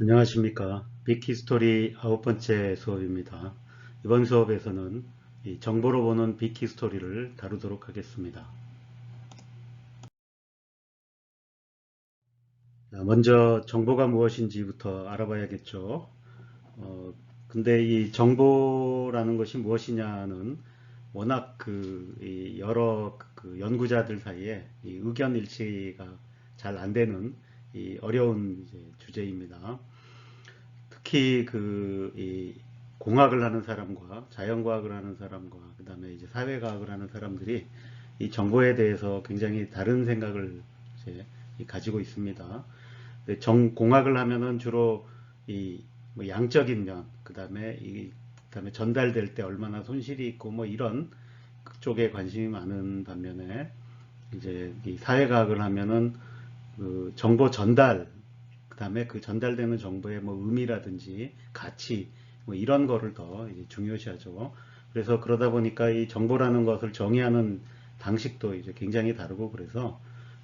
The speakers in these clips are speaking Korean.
안녕하십니까. 빅히스토리 9번째 수업입니다. 이번 수업에서는 이 정보로 보는 빅히스토리를 다루도록 하겠습니다. 먼저 정보가 무엇인지부터 알아봐야겠죠. 근데 이 정보라는 것이 무엇이냐는 워낙 여러 연구자들 사이에 이 의견 일치가 잘 안 되는 이 어려운 이제 주제입니다. 특히 이 공학을 하는 사람과 자연과학을 하는 사람과 그다음에 이제 사회과학을 하는 사람들이 이 정보에 대해서 굉장히 다른 생각을 이제 가지고 있습니다. 공학을 하면은 주로 이뭐 양적인 면, 그다음에 전달될 때 얼마나 손실이 있고 뭐 이런 쪽에 관심이 많은 반면에 이제 이 사회과학을 하면은 그 정보 전달, 그다음에 그 전달되는 정보의 뭐 의미라든지 가치 뭐 이런 거를 더 이제 중요시하죠. 그래서 그러다 보니까 이 정보라는 것을 정의하는 방식도 이제 굉장히 다르고 그래서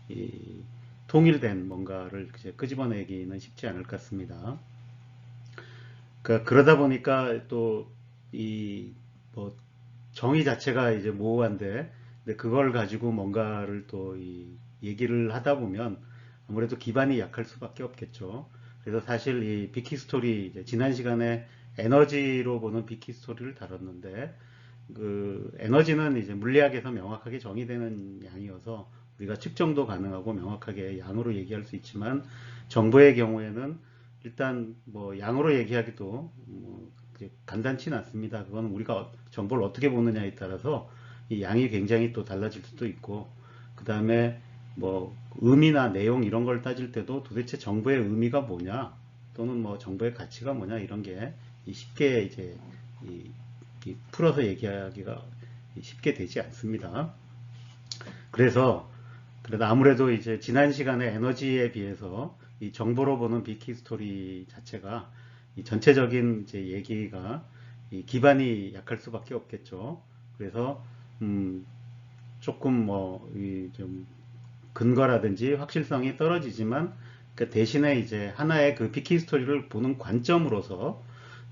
이 통일된 뭔가를 이제 끄집어내기는 쉽지 않을 것 같습니다. 그러다 보니까 또 이 뭐 정의 자체가 이제 모호한데 근데 그걸 가지고 뭔가를 또 이 얘기를 하다 보면 아무래도 기반이 약할 수밖에 없겠죠. 그래서 사실 이 빅히스토리 지난 시간에 에너지로 보는 빅히스토리를 다뤘는데 그 에너지는 이제 물리학에서 명확하게 정의되는 양이어서 우리가 측정도 가능하고 명확하게 양으로 얘기할 수 있지만 정보의 경우에는 일단 뭐 양으로 얘기하기도 뭐 간단치는 않습니다. 그건 우리가 정보를 어떻게 보느냐에 따라서 이 양이 굉장히 또 달라질 수도 있고 그 다음에 뭐 의미나 내용 이런 걸 따질 때도 도대체 정보의 의미가 뭐냐 또는 뭐 정보의 가치가 뭐냐 이런 게 쉽게 이제 이 풀어서 얘기하기가 쉽게 되지 않습니다. 그래서 그래도 아무래도 이제 지난 시간에 에너지에 비해서 이 정보로 보는 빅히스토리 자체가 이 전체적인 이제 얘기가 이 기반이 약할 수밖에 없겠죠. 그래서 음 조금 뭐좀 근거라든지 확실성이 떨어지지만 그 대신에 이제 하나의 그 빅히스토리를 보는 관점으로서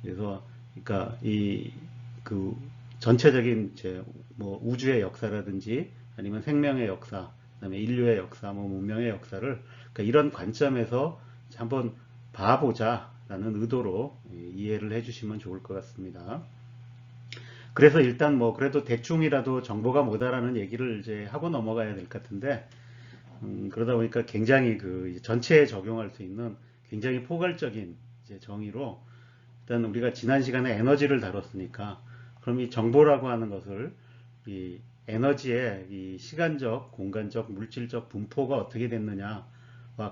그래서 그러니까 이 그 전체적인 이제 뭐 우주의 역사라든지 아니면 생명의 역사, 그다음에 인류의 역사, 뭐 문명의 역사를 그러니까 이런 관점에서 한번 봐보자라는 의도로 이해를 해주시면 좋을 것 같습니다. 그래서 일단 뭐 그래도 대충이라도 정보가 뭐다라는 얘기를 이제 하고 넘어가야 될 것 같은데 그러다 보니까 굉장히 그 전체에 적용할 수 있는 굉장히 포괄적인 이제 정의로 일단 우리가 지난 시간에 에너지를 다뤘으니까 그럼 이 정보라고 하는 것을 이 에너지의 이 시간적, 공간적, 물질적 분포가 어떻게 됐느냐와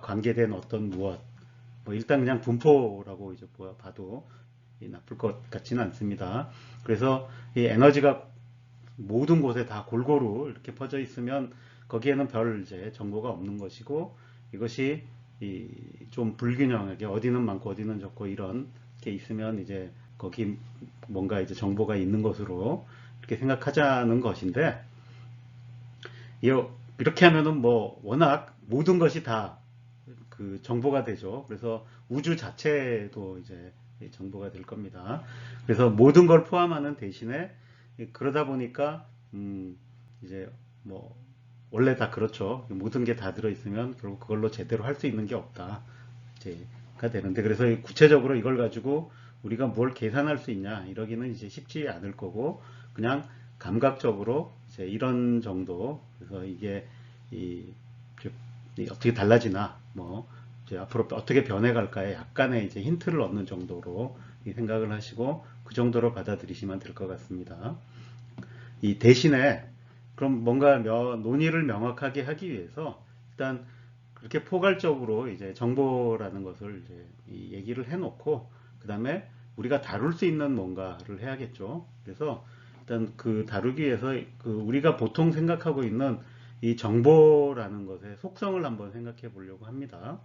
관계된 어떤 무엇 뭐 일단 그냥 분포라고 이제 봐도 나쁠 것 같지는 않습니다. 그래서 이 에너지가 모든 곳에 다 골고루 이렇게 퍼져 있으면 거기에는 별 이제 정보가 없는 것이고 이것이 좀 불균형하게 어디는 많고 어디는 적고 이런 게 있으면 이제 거기 뭔가 이제 정보가 있는 것으로 이렇게 생각하자는 것인데 이렇게 하면은 뭐 워낙 모든 것이 다 그 정보가 되죠. 그래서 우주 자체도 이제 정보가 될 겁니다. 그래서 모든 걸 포함하는 대신에 그러다 보니까 이제 뭐 원래 다 그렇죠. 모든 게 다 들어있으면 결국 그걸로 제대로 할 수 있는 게 없다. 이제가 되는데 그래서 구체적으로 이걸 가지고 우리가 뭘 계산할 수 있냐 이러기는 이제 쉽지 않을 거고 그냥 감각적으로 이제 이런 정도 그래서 이게 이, 어떻게 달라지나 뭐 이제 앞으로 어떻게 변해갈까에 약간의 이제 힌트를 얻는 정도로 생각을 하시고 그 정도로 받아들이시면 될 것 같습니다. 이 대신에 그럼 뭔가 논의를 명확하게 하기 위해서 일단 그렇게 포괄적으로 이제 정보라는 것을 이제 얘기를 해놓고 그 다음에 우리가 다룰 수 있는 뭔가를 해야겠죠. 그래서 일단 그 다루기 위해서 그 우리가 보통 생각하고 있는 이 정보라는 것의 속성을 한번 생각해 보려고 합니다.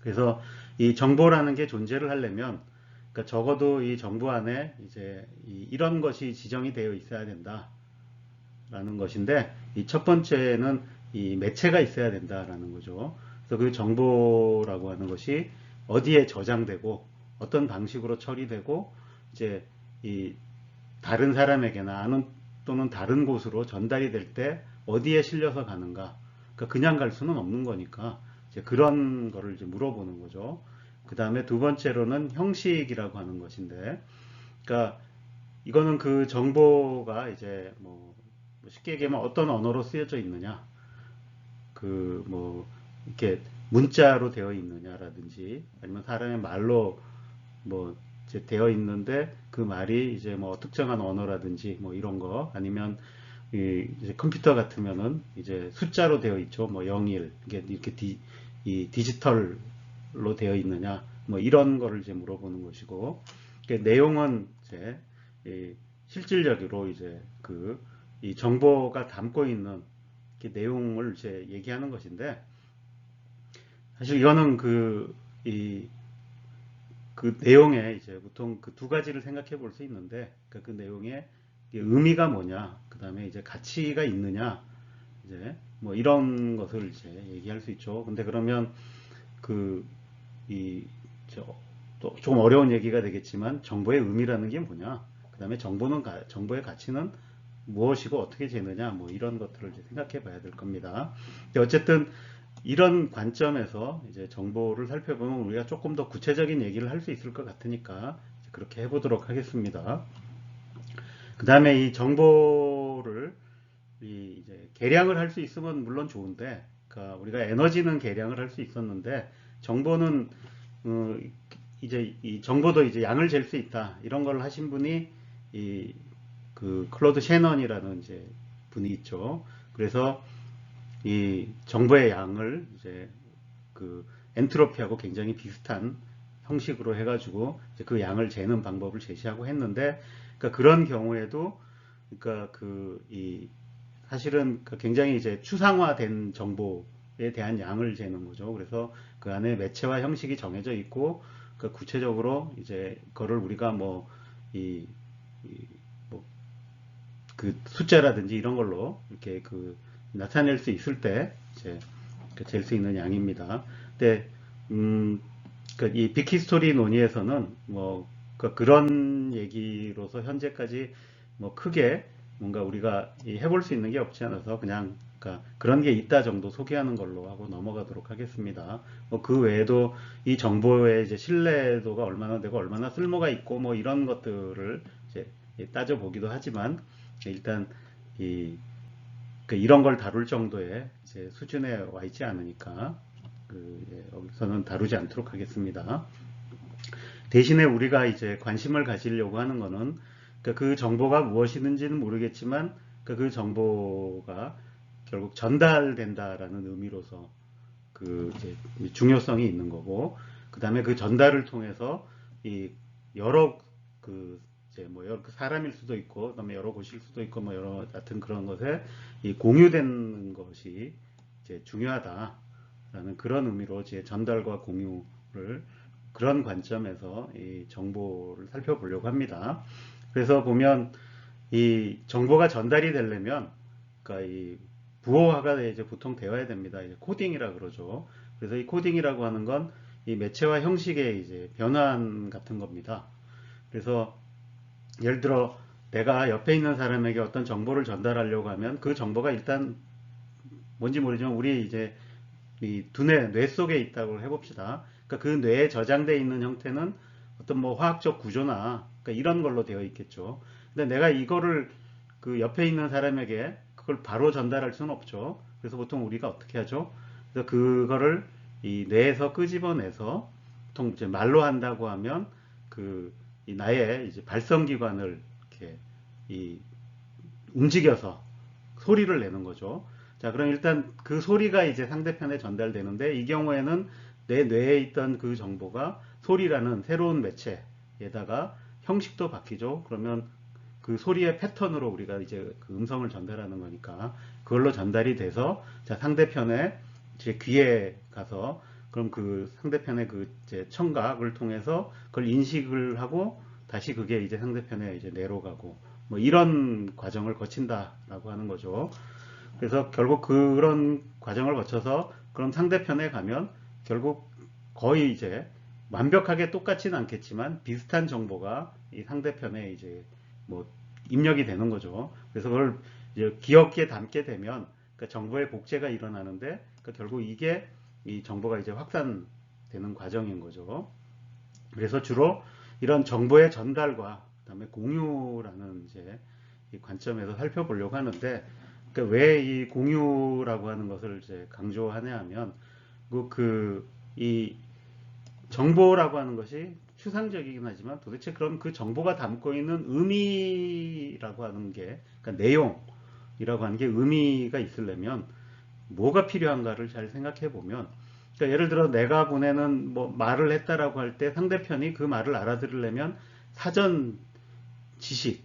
그래서 이 정보라는 게 존재를 하려면 그러니까 적어도 이 정보 안에 이제 이런 것이 지정이 되어 있어야 된다라는 것인데 이 첫 번째는 이 매체가 있어야 된다라는 거죠. 그래서 그 정보라고 하는 것이 어디에 저장되고 어떤 방식으로 처리되고 이제 이 다른 사람에게나 아는 또는 다른 곳으로 전달이 될 때 어디에 실려서 가는가. 그러니까 그냥 갈 수는 없는 거니까 이제 그런 거를 이제 물어보는 거죠. 그 다음에 두 번째로는 형식이라고 하는 것인데, 그러니까 이거는 그 정보가 이제 뭐 쉽게 얘기하면 어떤 언어로 쓰여져 있느냐, 그 뭐 이렇게 문자로 되어 있느냐라든지 아니면 사람의 말로 뭐 이제 되어 있는데 그 말이 이제 뭐 특정한 언어라든지 뭐 이런 거, 아니면 이제 컴퓨터 같으면은 이제 숫자로 되어 있죠. 뭐 01, 이게 이렇게 이 디지털로 되어 있느냐, 뭐 이런 거를 이제 물어보는 것이고, 내용은 이제 실질적으로 이제 그 이 정보가 담고 있는 내용을 이제 얘기하는 것인데, 사실 이거는 그 내용에 이제 보통 그 두 가지를 생각해 볼 수 있는데, 그 내용의 의미가 뭐냐, 그 다음에 이제 가치가 있느냐, 이제 뭐 이런 것을 이제 얘기할 수 있죠. 근데 그러면 그, 이, 또 조금 어려운 얘기가 되겠지만, 정보의 의미라는 게 뭐냐, 그 다음에 정보의 가치는 무엇이고 어떻게 재느냐, 뭐 이런 것들을 이제 생각해 봐야 될 겁니다. 근데 어쨌든 이런 관점에서 이제 정보를 살펴보면 우리가 조금 더 구체적인 얘기를 할 수 있을 것 같으니까 그렇게 해보도록 하겠습니다. 그 다음에 이 정보를 이제 계량을 할 수 있으면 물론 좋은데, 그러니까 우리가 에너지는 계량을 할 수 있었는데 정보는 어, 이제 이 정보도 이제 양을 잴 수 있다, 이런 걸 하신 분이 이 그 클로드 셰넌이라는 이제 분이 있죠. 그래서 이 정보의 양을 이제 그 엔트로피하고 굉장히 비슷한 형식으로 해가지고 이제 그 양을 재는 방법을 제시하고 했는데, 그러니까 그런 경우에도 그러니까 이 사실은 굉장히 이제 추상화된 정보에 대한 양을 재는 거죠. 그래서 그 안에 매체와 형식이 정해져 있고, 그러니까 구체적으로 이제 그거를 우리가 이, 그 숫자라든지 이런 걸로 이렇게 나타낼 수 있을 때 이제 잴 수 있는 양입니다. 근데 이 빅히스토리 논의에서는 그런 얘기로서 현재까지 뭐 크게 뭔가 우리가 해볼 수 있는 게 없지 않아서 그냥 그런 게 있다 정도 소개하는 걸로 하고 넘어가도록 하겠습니다. 그 외에도 이 정보의 이제 신뢰도가 얼마나 되고 얼마나 쓸모가 있고 뭐 이런 것들을 이제 따져보기도 하지만, 일단 이런 걸 다룰 정도의 이제 수준에 와 있지 않으니까 여기서는 다루지 않도록 하겠습니다. 대신에 우리가 이제 관심을 가지려고 하는 거는 그 정보가 무엇이든지는 모르겠지만 그 정보가 결국 전달된다라는 의미로서 이제 중요성이 있는 거고, 그 다음에 그 전달을 통해서 이 여러 이제 뭐 여러 사람일 수도 있고, 그다음에 여러 곳일 수도 있고, 뭐 여러 같은 그런 것에 이 공유된 것이 이제 중요하다라는 그런 의미로 이제 전달과 공유를 그런 관점에서 이 정보를 살펴보려고 합니다. 그래서 보면 이 정보가 전달이 되려면 그러니까 이 부호화가 이제 보통 되어야 됩니다. 이제 코딩이라 그러죠. 그래서 이 코딩이라고 하는 건 이 매체와 형식의 이제 변환 같은 겁니다. 그래서 예를 들어 내가 옆에 있는 사람에게 어떤 정보를 전달하려고 하면 그 정보가 일단 뭔지 모르지만 우리 이제 이 두뇌 뇌 속에 있다고 해봅시다. 그러니까 그 뇌에 저장되어 있는 형태는 어떤 뭐 화학적 구조나 그러니까 이런 걸로 되어 있겠죠. 근데 내가 이거를 그 옆에 있는 사람에게 그걸 바로 전달할 수는 없죠. 그래서 보통 우리가 어떻게 하죠? 그래서 그거를 이 뇌에서 끄집어내서 보통 이제 말로 한다고 하면 이 나의 이제 발성기관을 이렇게 이 움직여서 소리를 내는 거죠. 자, 그럼 일단 그 소리가 이제 상대편에 전달되는데, 이 경우에는 내 뇌에 있던 그 정보가 소리라는 새로운 매체에다가 형식도 바뀌죠. 그러면 그 소리의 패턴으로 우리가 이제 그 음성을 전달하는 거니까 그걸로 전달이 돼서 자, 상대편의 제 귀에 가서 그럼 그 상대편의 그 이제 청각을 통해서 그걸 인식을 하고 다시 그게 이제 상대편의 이제 뇌로 가고 뭐 이런 과정을 거친다라고 하는 거죠. 그래서 결국 그런 과정을 거쳐서 그럼 상대편에 가면 결국 거의 이제 완벽하게 똑같지는 않겠지만 비슷한 정보가 이 상대편에 이제 뭐 입력이 되는 거죠. 그래서 그걸 이제 기억기에 담게 되면 그러니까 정보의 복제가 일어나는데 그러니까 결국 이게 이 정보가 이제 확산되는 과정인 거죠. 그래서 주로 이런 정보의 전달과 그다음에 공유라는 이제 이 관점에서 살펴보려고 하는데 그러니까 왜 이 공유라고 하는 것을 이제 강조하냐 하면 이 정보라고 하는 것이 추상적이긴 하지만 도대체 그럼 그 정보가 담고 있는 의미라고 하는 게 그러니까 내용이라고 하는 게 의미가 있으려면 뭐가 필요한가를 잘 생각해 보면 그러니까 예를 들어 내가 보내는 뭐 말을 했다라고 할 때 상대편이 그 말을 알아들으려면 사전 지식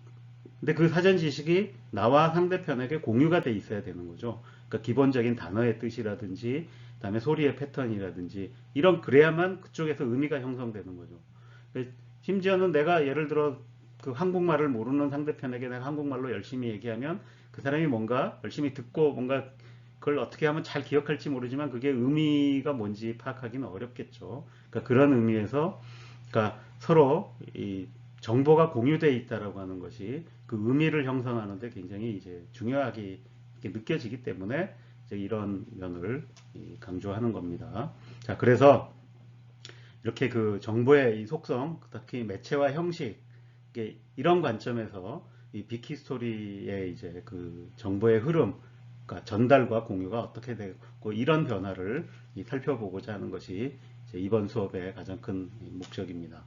근데 그 사전 지식이 나와 상대편에게 공유가 돼 있어야 되는 거죠. 그러니까 기본적인 단어의 뜻이라든지 그다음에 소리의 패턴이라든지 이런 그래야만 그쪽에서 의미가 형성되는 거죠. 심지어는 내가 예를 들어 그 한국말을 모르는 상대편에게 내가 한국말로 열심히 얘기하면 그 사람이 뭔가 열심히 듣고 뭔가 그걸 어떻게 하면 잘 기억할지 모르지만 그게 의미가 뭔지 파악하기는 어렵겠죠. 그러니까 그런 의미에서 그러니까 서로 이 정보가 공유되어 있다라고 하는 것이 그 의미를 형성하는데 굉장히 이제 중요하게 느껴지기 때문에 이제 이런 면을 강조하는 겁니다. 자, 그래서 이렇게 그 정보의 이 속성, 특히 매체와 형식, 이런 관점에서 이 빅히스토리의 이제 그 정보의 흐름, 그러니까 전달과 공유가 어떻게 되고 이런 변화를 살펴보고자 하는 것이 이번 수업의 가장 큰 목적입니다.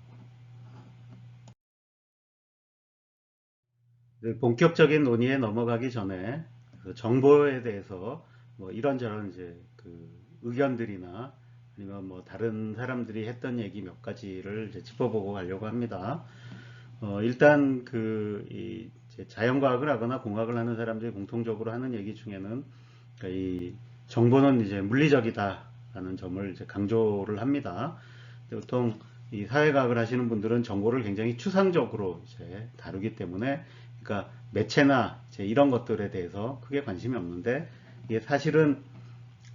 본격적인 논의에 넘어가기 전에 그 정보에 대해서 뭐 이런저런 이제 그 의견들이나 아니면 뭐 다른 사람들이 했던 얘기 몇 가지를 이제 짚어보고 가려고 합니다. 일단 이 자연과학을 하거나 공학을 하는 사람들이 공통적으로 하는 얘기 중에는 그러니까 이 정보는 이제 물리적이다라는 점을 이제 강조를 합니다. 보통 이 사회과학을 하시는 분들은 정보를 굉장히 추상적으로 이제 다루기 때문에 그러니까 매체나 이제 이런 것들에 대해서 크게 관심이 없는데 이게 사실은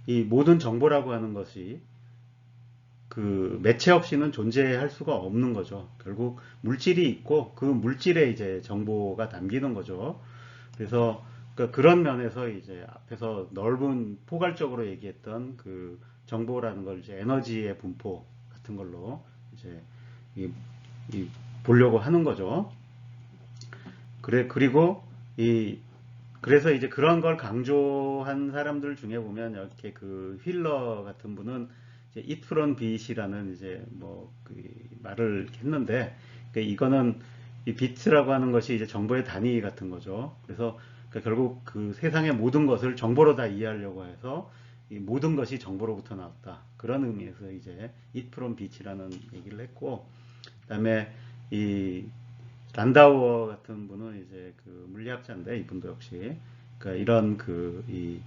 이 모든 정보라고 하는 것이 그 매체 없이는 존재할 수가 없는 거죠. 결국 물질이 있고 그 물질에 이제 정보가 담기는 거죠. 그래서 그러니까 그런 면에서 이제 앞에서 넓은 포괄적으로 얘기했던 그 정보라는 걸 이제 에너지의 분포 같은 걸로 이제 이, 이 보려고 하는 거죠. 그리고 그래서 이제 그런 걸 강조한 사람들 중에 보면 이렇게 그 휠러 같은 분은 이제 it from bit이라는 이제 뭐그 말을 했는데 그러니까 이거는 이 비트라고 하는 것이 이제 정보의 단위 같은 거죠. 그래서 그러니까 결국 그 세상의 모든 것을 정보로 다 이해하려고 해서 이 모든 것이 정보로부터 나왔다. 그런 의미에서 이제 it from bit이라는 얘기를 했고, 그다음에 이 란다우어 같은 분은 이제 그 물리학자인데 이분도 역시 그러니까 이런 이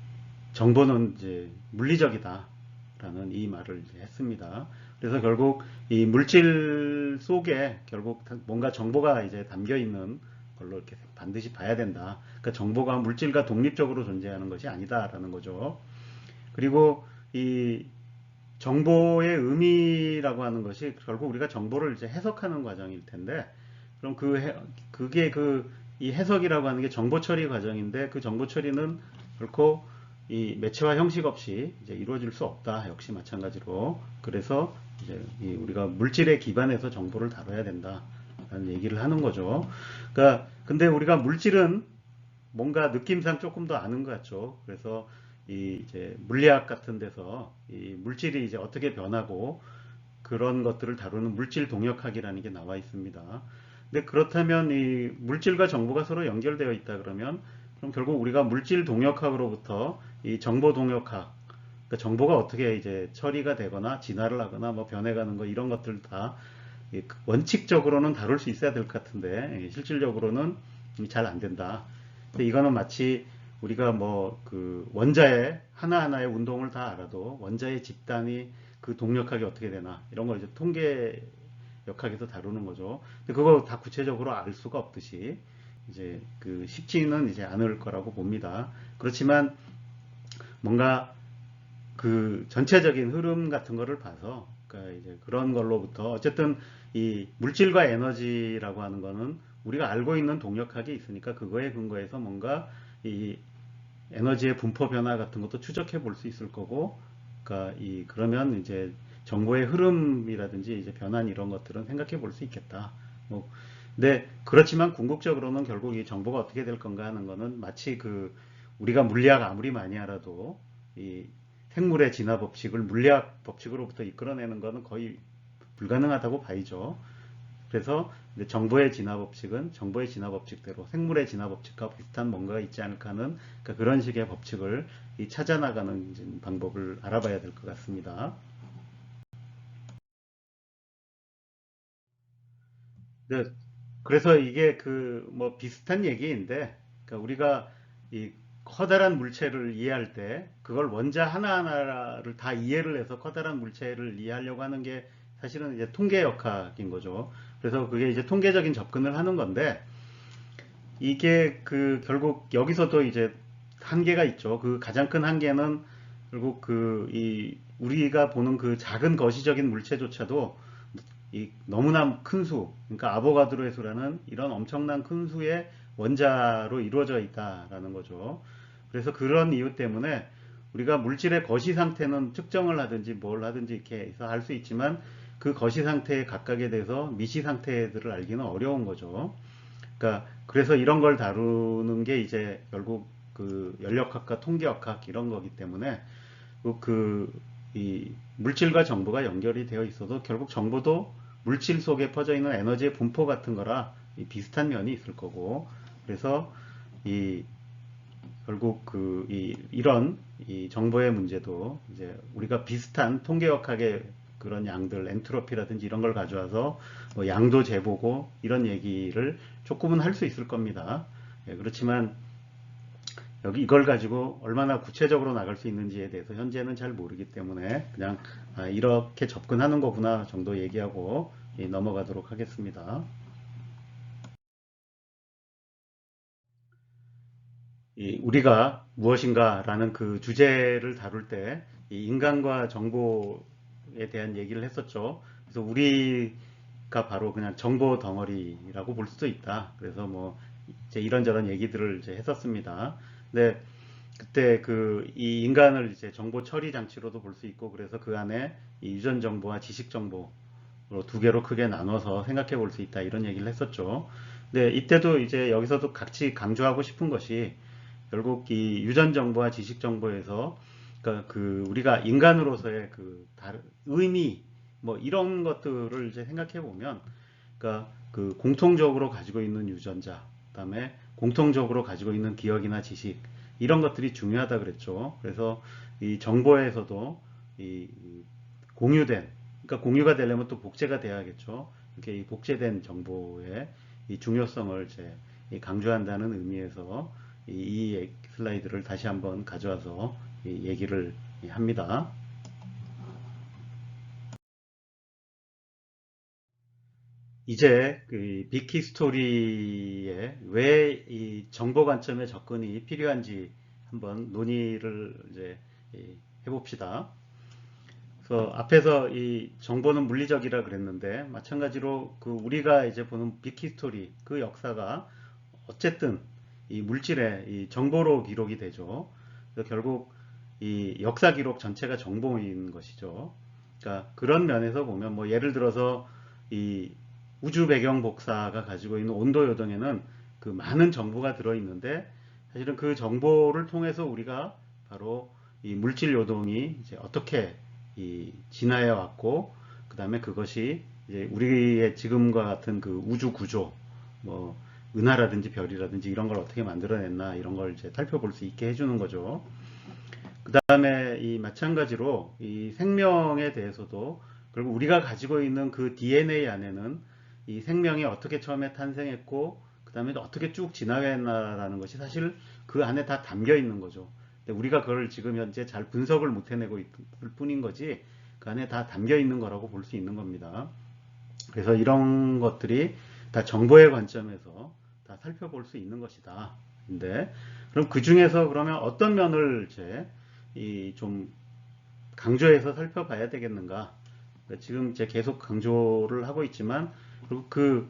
정보는 이제 물리적이다라는 이 말을 이제 했습니다. 그래서 결국 이 물질 속에 결국 뭔가 정보가 이제 담겨 있는 걸로 이렇게 반드시 봐야 된다. 그러니까 정보가 물질과 독립적으로 존재하는 것이 아니다라는 거죠. 그리고 이 정보의 의미라고 하는 것이 결국 우리가 정보를 이제 해석하는 과정일 텐데 그럼 그게 이 해석이라고 하는 게 정보 처리 과정인데 그 정보 처리는 결코 이 매체와 형식 없이 이제 이루어질 수 없다. 역시 마찬가지로. 그래서 이제 우리가 물질에 기반해서 정보를 다뤄야 된다라는 얘기를 하는 거죠. 그러니까 근데 우리가 물질은 뭔가 느낌상 조금 더 아는 것 같죠. 그래서 이제 물리학 같은 데서 이 물질이 이제 어떻게 변하고 그런 것들을 다루는 물질 동역학이라는 게 나와 있습니다. 근데 그렇다면 이 물질과 정보가 서로 연결되어 있다 그러면 그럼 결국 우리가 물질 동역학으로부터 이 정보 동역학, 그러니까 정보가 어떻게 이제 처리가 되거나 진화를 하거나 뭐 변해가는 거 이런 것들 다 원칙적으로는 다룰 수 있어야 될 것 같은데 실질적으로는 잘 안 된다. 근데 이거는 마치 우리가 뭐 그 원자의 하나하나의 운동을 다 알아도 원자의 집단이 그 동력학이 어떻게 되나 이런 걸 이제 통계 역학에서 다루는 거죠. 근데 그거 다 구체적으로 알 수가 없듯이 이제 그 쉽지는 이제 않을 거라고 봅니다. 그렇지만 뭔가 그 전체적인 흐름 같은 거를 봐서 그러니까 이제 그런 걸로부터 어쨌든 이 물질과 에너지라고 하는 거는 우리가 알고 있는 동력학이 있으니까 그거에 근거해서 뭔가 이 에너지의 분포 변화 같은 것도 추적해 볼 수 있을 거고, 그러니까 그러면 이제 정보의 흐름이라든지 이제 변환 이런 것들은 생각해 볼 수 있겠다. 뭐, 근데 그렇지만 궁극적으로는 결국 이 정보가 어떻게 될 건가 하는 거는 마치 우리가 물리학 아무리 많이 알아도 이 생물의 진화 법칙을 물리학 법칙으로부터 이끌어내는 거는 거의 불가능하다고 봐야죠. 그래서 정보의 진화 법칙은 정보의 진화 법칙대로 생물의 진화 법칙과 비슷한 뭔가가 있지 않을까 하는, 그러니까 그런 식의 법칙을 찾아 나가는 방법을 알아봐야 될 것 같습니다. 네, 그래서 이게 뭐 비슷한 얘기인데, 그러니까 우리가 이 커다란 물체를 이해할 때 그걸 원자 하나하나를 다 이해를 해서 커다란 물체를 이해하려고 하는 게 사실은 이제 통계역학인 거죠. 그래서 그게 이제 통계적인 접근을 하는 건데, 이게 결국 여기서도 이제 한계가 있죠. 그 가장 큰 한계는 결국 우리가 보는 그 작은 거시적인 물체조차도 이 너무나 큰 수, 그러니까 아보가드로의 수라는 이런 엄청난 큰 수의 원자로 이루어져 있다라는 거죠. 그래서 그런 이유 때문에 우리가 물질의 거시 상태는 측정을 하든지 뭘 하든지 이렇게 해서 할 수 있지만 그 거시 상태 각각에 대해서 미시 상태들을 알기는 어려운 거죠. 그러니까 그래서 이런 걸 다루는 게 이제 결국 연력학과 통계학학 이런 거기 때문에 이 물질과 정보가 연결이 되어 있어도 결국 정보도 물질 속에 퍼져 있는 에너지의 분포 같은 거라 비슷한 면이 있을 거고, 그래서 이 결국 이런 이 정보의 문제도 이제 우리가 비슷한 통계역학의 그런 양들, 엔트로피라든지 이런 걸 가져와서 뭐 양도 재보고 이런 얘기를 조금은 할 수 있을 겁니다. 예, 그렇지만 여기 이걸 가지고 얼마나 구체적으로 나갈 수 있는지에 대해서 현재는 잘 모르기 때문에 그냥 이렇게 접근하는 거구나 정도 얘기하고 넘어가도록 하겠습니다. 우리가 무엇인가라는 그 주제를 다룰 때 이 인간과 정보에 대한 얘기를 했었죠. 그래서 우리가 바로 그냥 정보 덩어리라고 볼 수도 있다. 그래서 뭐 이제 이런저런 얘기들을 이제 했었습니다. 근데 그때 이 인간을 이제 정보 처리 장치로도 볼 수 있고, 그래서 그 안에 이 유전 정보와 지식 정보로 두 개로 크게 나눠서 생각해 볼 수 있다 이런 얘기를 했었죠. 근데 이때도 이제 여기서도 같이 강조하고 싶은 것이 결국 이 유전 정보와 지식 정보에서 그러니까 우리가 인간으로서의 의미 뭐 이런 것들을 이제 생각해 보면, 그러니까 공통적으로 가지고 있는 유전자, 그다음에 공통적으로 가지고 있는 기억이나 지식 이런 것들이 중요하다 그랬죠. 그래서 이 정보에서도 이 공유된, 그러니까 공유가 되려면 또 복제가 돼야겠죠. 이렇게 이 복제된 정보의 이 중요성을 이제 강조한다는 의미에서 이 슬라이드를 다시 한번 가져와서 얘기를 합니다. 이제 빅히스토리에 왜 이 정보 관점의 접근이 필요한지 한번 논의를 이제 해봅시다. 그래서 앞에서 이 정보는 물리적이라 그랬는데 마찬가지로 우리가 이제 보는 빅히스토리 그 역사가 어쨌든 이 물질의 이 정보로 기록이 되죠. 그래서 결국 이 역사 기록 전체가 정보인 것이죠. 그러니까 그런 면에서 보면 뭐 예를 들어서 이 우주 배경 복사가 가지고 있는 온도 요동에는 많은 정보가 들어 있는데 사실은 그 정보를 통해서 우리가 바로 이 물질 요동이 이제 어떻게 진화해 왔고, 그 다음에 그것이 이제 우리의 지금과 같은 우주 구조, 뭐 은하라든지 별이라든지 이런 걸 어떻게 만들어냈나 이런 걸 이제 살펴볼 수 있게 해주는 거죠. 그 다음에 이 마찬가지로 이 생명에 대해서도 결국 우리가 가지고 있는 그 DNA 안에는 이 생명이 어떻게 처음에 탄생했고 그 다음에 어떻게 쭉 진화했나라는 것이 사실 그 안에 다 담겨 있는 거죠. 근데 우리가 그걸 지금 현재 잘 분석을 못 해내고 있을 뿐인 거지 그 안에 다 담겨 있는 거라고 볼 수 있는 겁니다. 그래서 이런 것들이 다 정보의 관점에서 다 살펴볼 수 있는 것이다. 근데 그럼 그 중에서 그러면 어떤 면을 이제 좀 강조해서 살펴봐야 되겠는가? 그러니까 지금 이제 계속 강조를 하고 있지만, 그리고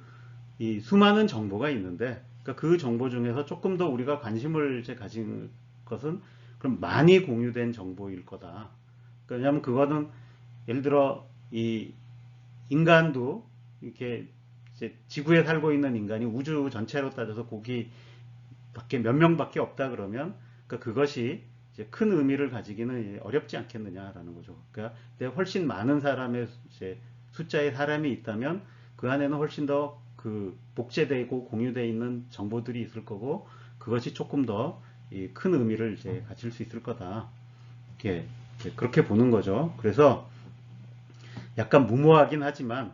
이 수많은 정보가 있는데, 그러니까 그 정보 중에서 조금 더 우리가 관심을 이제 가진 것은 그럼 많이 공유된 정보일 거다. 그러니까 왜냐하면 그거는 예를 들어 이 인간도 이렇게 이제 지구에 살고 있는 인간이 우주 전체로 따져서 거기밖에 몇 명밖에 없다 그러면 그러니까 그것이 이제 큰 의미를 가지기는 어렵지 않겠느냐라는 거죠. 그러니까 훨씬 많은 사람의 이제 숫자의 사람이 있다면 그 안에는 훨씬 더 그 복제되고 공유되어 있는 정보들이 있을 거고 그것이 조금 더 큰 의미를 이제 가질 수 있을 거다. 이렇게 그렇게 보는 거죠. 그래서 약간 무모하긴 하지만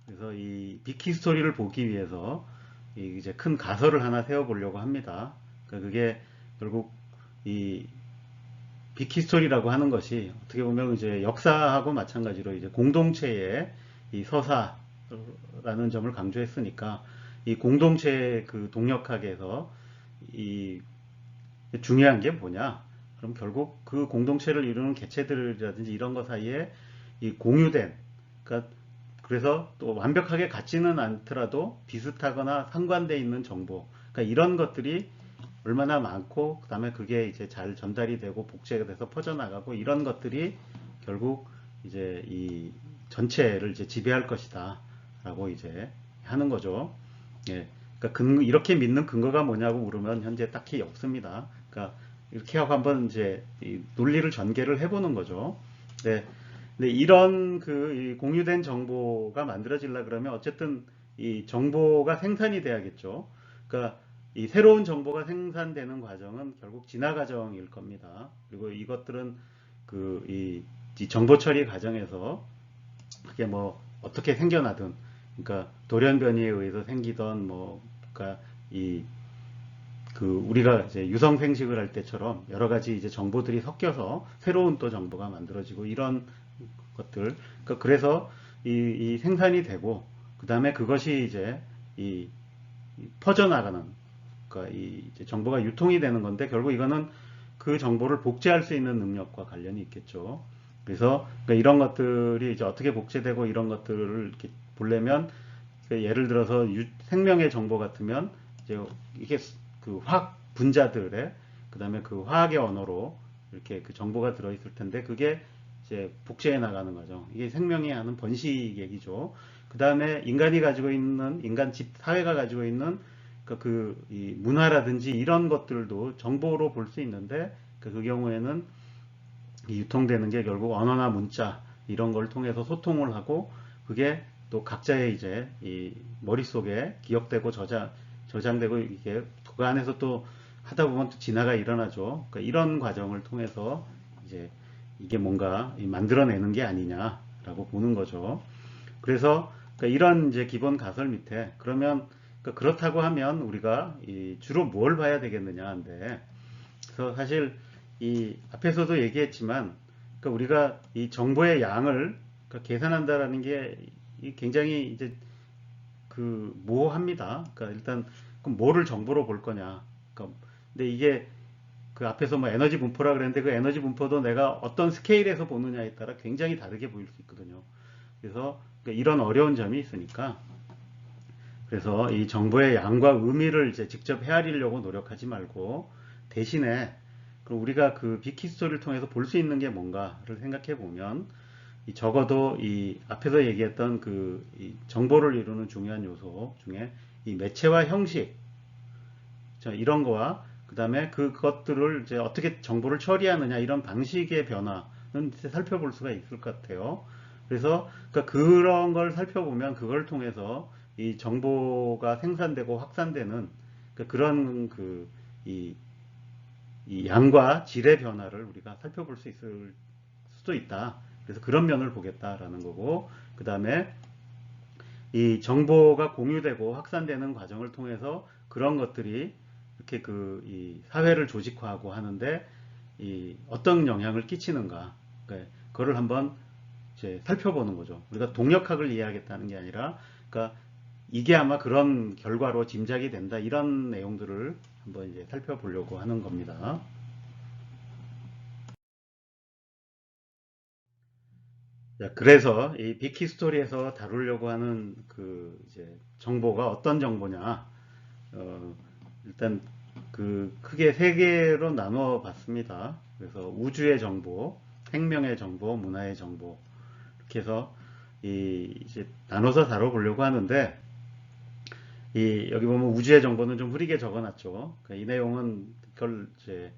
그래서 이 빅히스토리를 보기 위해서 이제 큰 가설을 하나 세워보려고 합니다. 그러니까 그게 결국 이 빅히스토리라고 하는 것이 어떻게 보면 이제 역사하고 마찬가지로 이제 공동체의 이 서사라는 점을 강조했으니까 이 공동체의 그 동력학에서 이 중요한 게 뭐냐? 그럼 결국 그 공동체를 이루는 개체들이라든지 이런 것 사이에 이 공유된, 그러니까 그래서 또 완벽하게 같지는 않더라도 비슷하거나 상관돼 있는 정보, 그러니까 이런 것들이 얼마나 많고, 그 다음에 그게 이제 잘 전달이 되고 복제가 돼서 퍼져나가고 이런 것들이 결국 이제 이 전체를 이제 지배할 것이다. 라고 이제 하는 거죠. 예. 그러니까 이렇게 믿는 근거가 뭐냐고 물으면 현재 딱히 없습니다. 그러니까 이렇게 하고 한번 이제 이 논리를 전개를 해보는 거죠. 네. 근데 이런 이 공유된 정보가 만들어지려 그러면 어쨌든 이 정보가 생산이 돼야겠죠. 그러니까 이 새로운 정보가 생산되는 과정은 결국 진화 과정일 겁니다. 그리고 이것들은 이 정보 처리 과정에서 그게 뭐 어떻게 생겨나든, 그러니까 돌연변이에 의해서 생기던 뭐, 그러니까 우리가 이제 유성 생식을 할 때처럼 여러 가지 이제 정보들이 섞여서 새로운 또 정보가 만들어지고 이런 것들. 그러니까 그래서 이 생산이 되고 그 다음에 그것이 이제 이 퍼져나가는, 그러니까 이제 정보가 유통이 되는 건데 결국 이거는 그 정보를 복제할 수 있는 능력과 관련이 있겠죠. 그래서 그러니까 이런 것들이 이제 어떻게 복제되고 이런 것들을 이렇게 보려면 그러니까 예를 들어서 생명의 정보 같으면 이제 이게 그 화학 분자들의 그다음에 그 화학의 언어로 이렇게 그 정보가 들어있을 텐데 그게 이제 복제해 나가는 거죠. 이게 생명이 하는 번식 얘기죠. 그 다음에 인간이 가지고 있는 인간 집 사회가 가지고 있는 이 문화라든지 이런 것들도 정보로 볼 수 있는데 그 경우에는 이 유통되는 게 결국 언어나 문자 이런 걸 통해서 소통을 하고 그게 또 각자의 이제 이 머릿속에 기억되고 저장되고 이게 그 안에서 또 하다 보면 또 진화가 일어나죠. 그러니까 이런 과정을 통해서 이제 이게 뭔가 만들어내는 게 아니냐라고 보는 거죠. 그래서 그러니까 이런 이제 기본 가설 밑에 그러면 그러니까 그렇다고 하면 우리가 주로 뭘 봐야 되겠느냐인데 그래서 사실 이 앞에서도 얘기했지만 그러니까 우리가 이 정보의 양을 그러니까 계산한다라는 게 굉장히 이제 모호합니다. 그러니까 일단 그럼 뭐를 정보로 볼 거냐. 그러니까 근데 이게 그 앞에서 뭐 에너지 분포라 그랬는데 그 에너지 분포도 내가 어떤 스케일에서 보느냐에 따라 굉장히 다르게 보일 수 있거든요. 그래서 그러니까 이런 어려운 점이 있으니까 그래서 이 정보의 양과 의미를 이제 직접 헤아리려고 노력하지 말고 대신에 그럼 우리가 그 빅히스토리를 통해서 볼 수 있는 게 뭔가를 생각해 보면 적어도 이 앞에서 얘기했던 이 정보를 이루는 중요한 요소 중에 이 매체와 형식 이런 거와 그 다음에 그것들을 이제 어떻게 정보를 처리하느냐 이런 방식의 변화는 살펴볼 수가 있을 것 같아요. 그래서 그러니까 그런 걸 살펴보면 그걸 통해서 이 정보가 생산되고 확산되는 그런 이 양과 질의 변화를 우리가 살펴볼 수 있을 수도 있다. 그래서 그런 면을 보겠다라는 거고 그 다음에 이 정보가 공유되고 확산되는 과정을 통해서 그런 것들이 이렇게 이 사회를 조직화하고 하는데 어떤 영향을 끼치는가 그거를 한번 이제 살펴보는 거죠. 우리가 동력학을 이해하겠다는 게 아니라 그러니까 이게 아마 그런 결과로 짐작이 된다 이런 내용들을 한번 이제 살펴보려고 하는 겁니다. 자, 그래서 이 빅히스토리에서 다루려고 하는 그 이제 정보가 어떤 정보냐? 어, 일단 그 크게 세 개로 나눠 봤습니다. 그래서 우주의 정보, 생명의 정보, 문화의 정보 이렇게 해서 이제 나눠서 다뤄보려고 하는데 이 여기 보면 우주의 정보는 좀 흐리게 적어놨죠. 그러니까 이 내용은 그걸 이제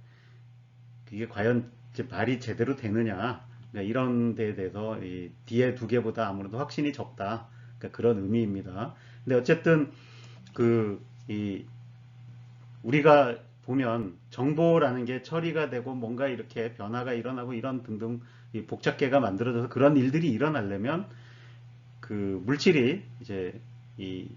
그게 과연 이제 말이 제대로 되느냐 그러니까 이런 데에 대해서 이 뒤에 두 개보다 아무래도 확신이 적다. 그러니까 그런 의미입니다. 근데 어쨌든 이 우리가 보면 정보라는 게 처리가 되고 뭔가 이렇게 변화가 일어나고 이런 등등 이 복잡계가 만들어져서 그런 일들이 일어나려면 그 물질이 이제 이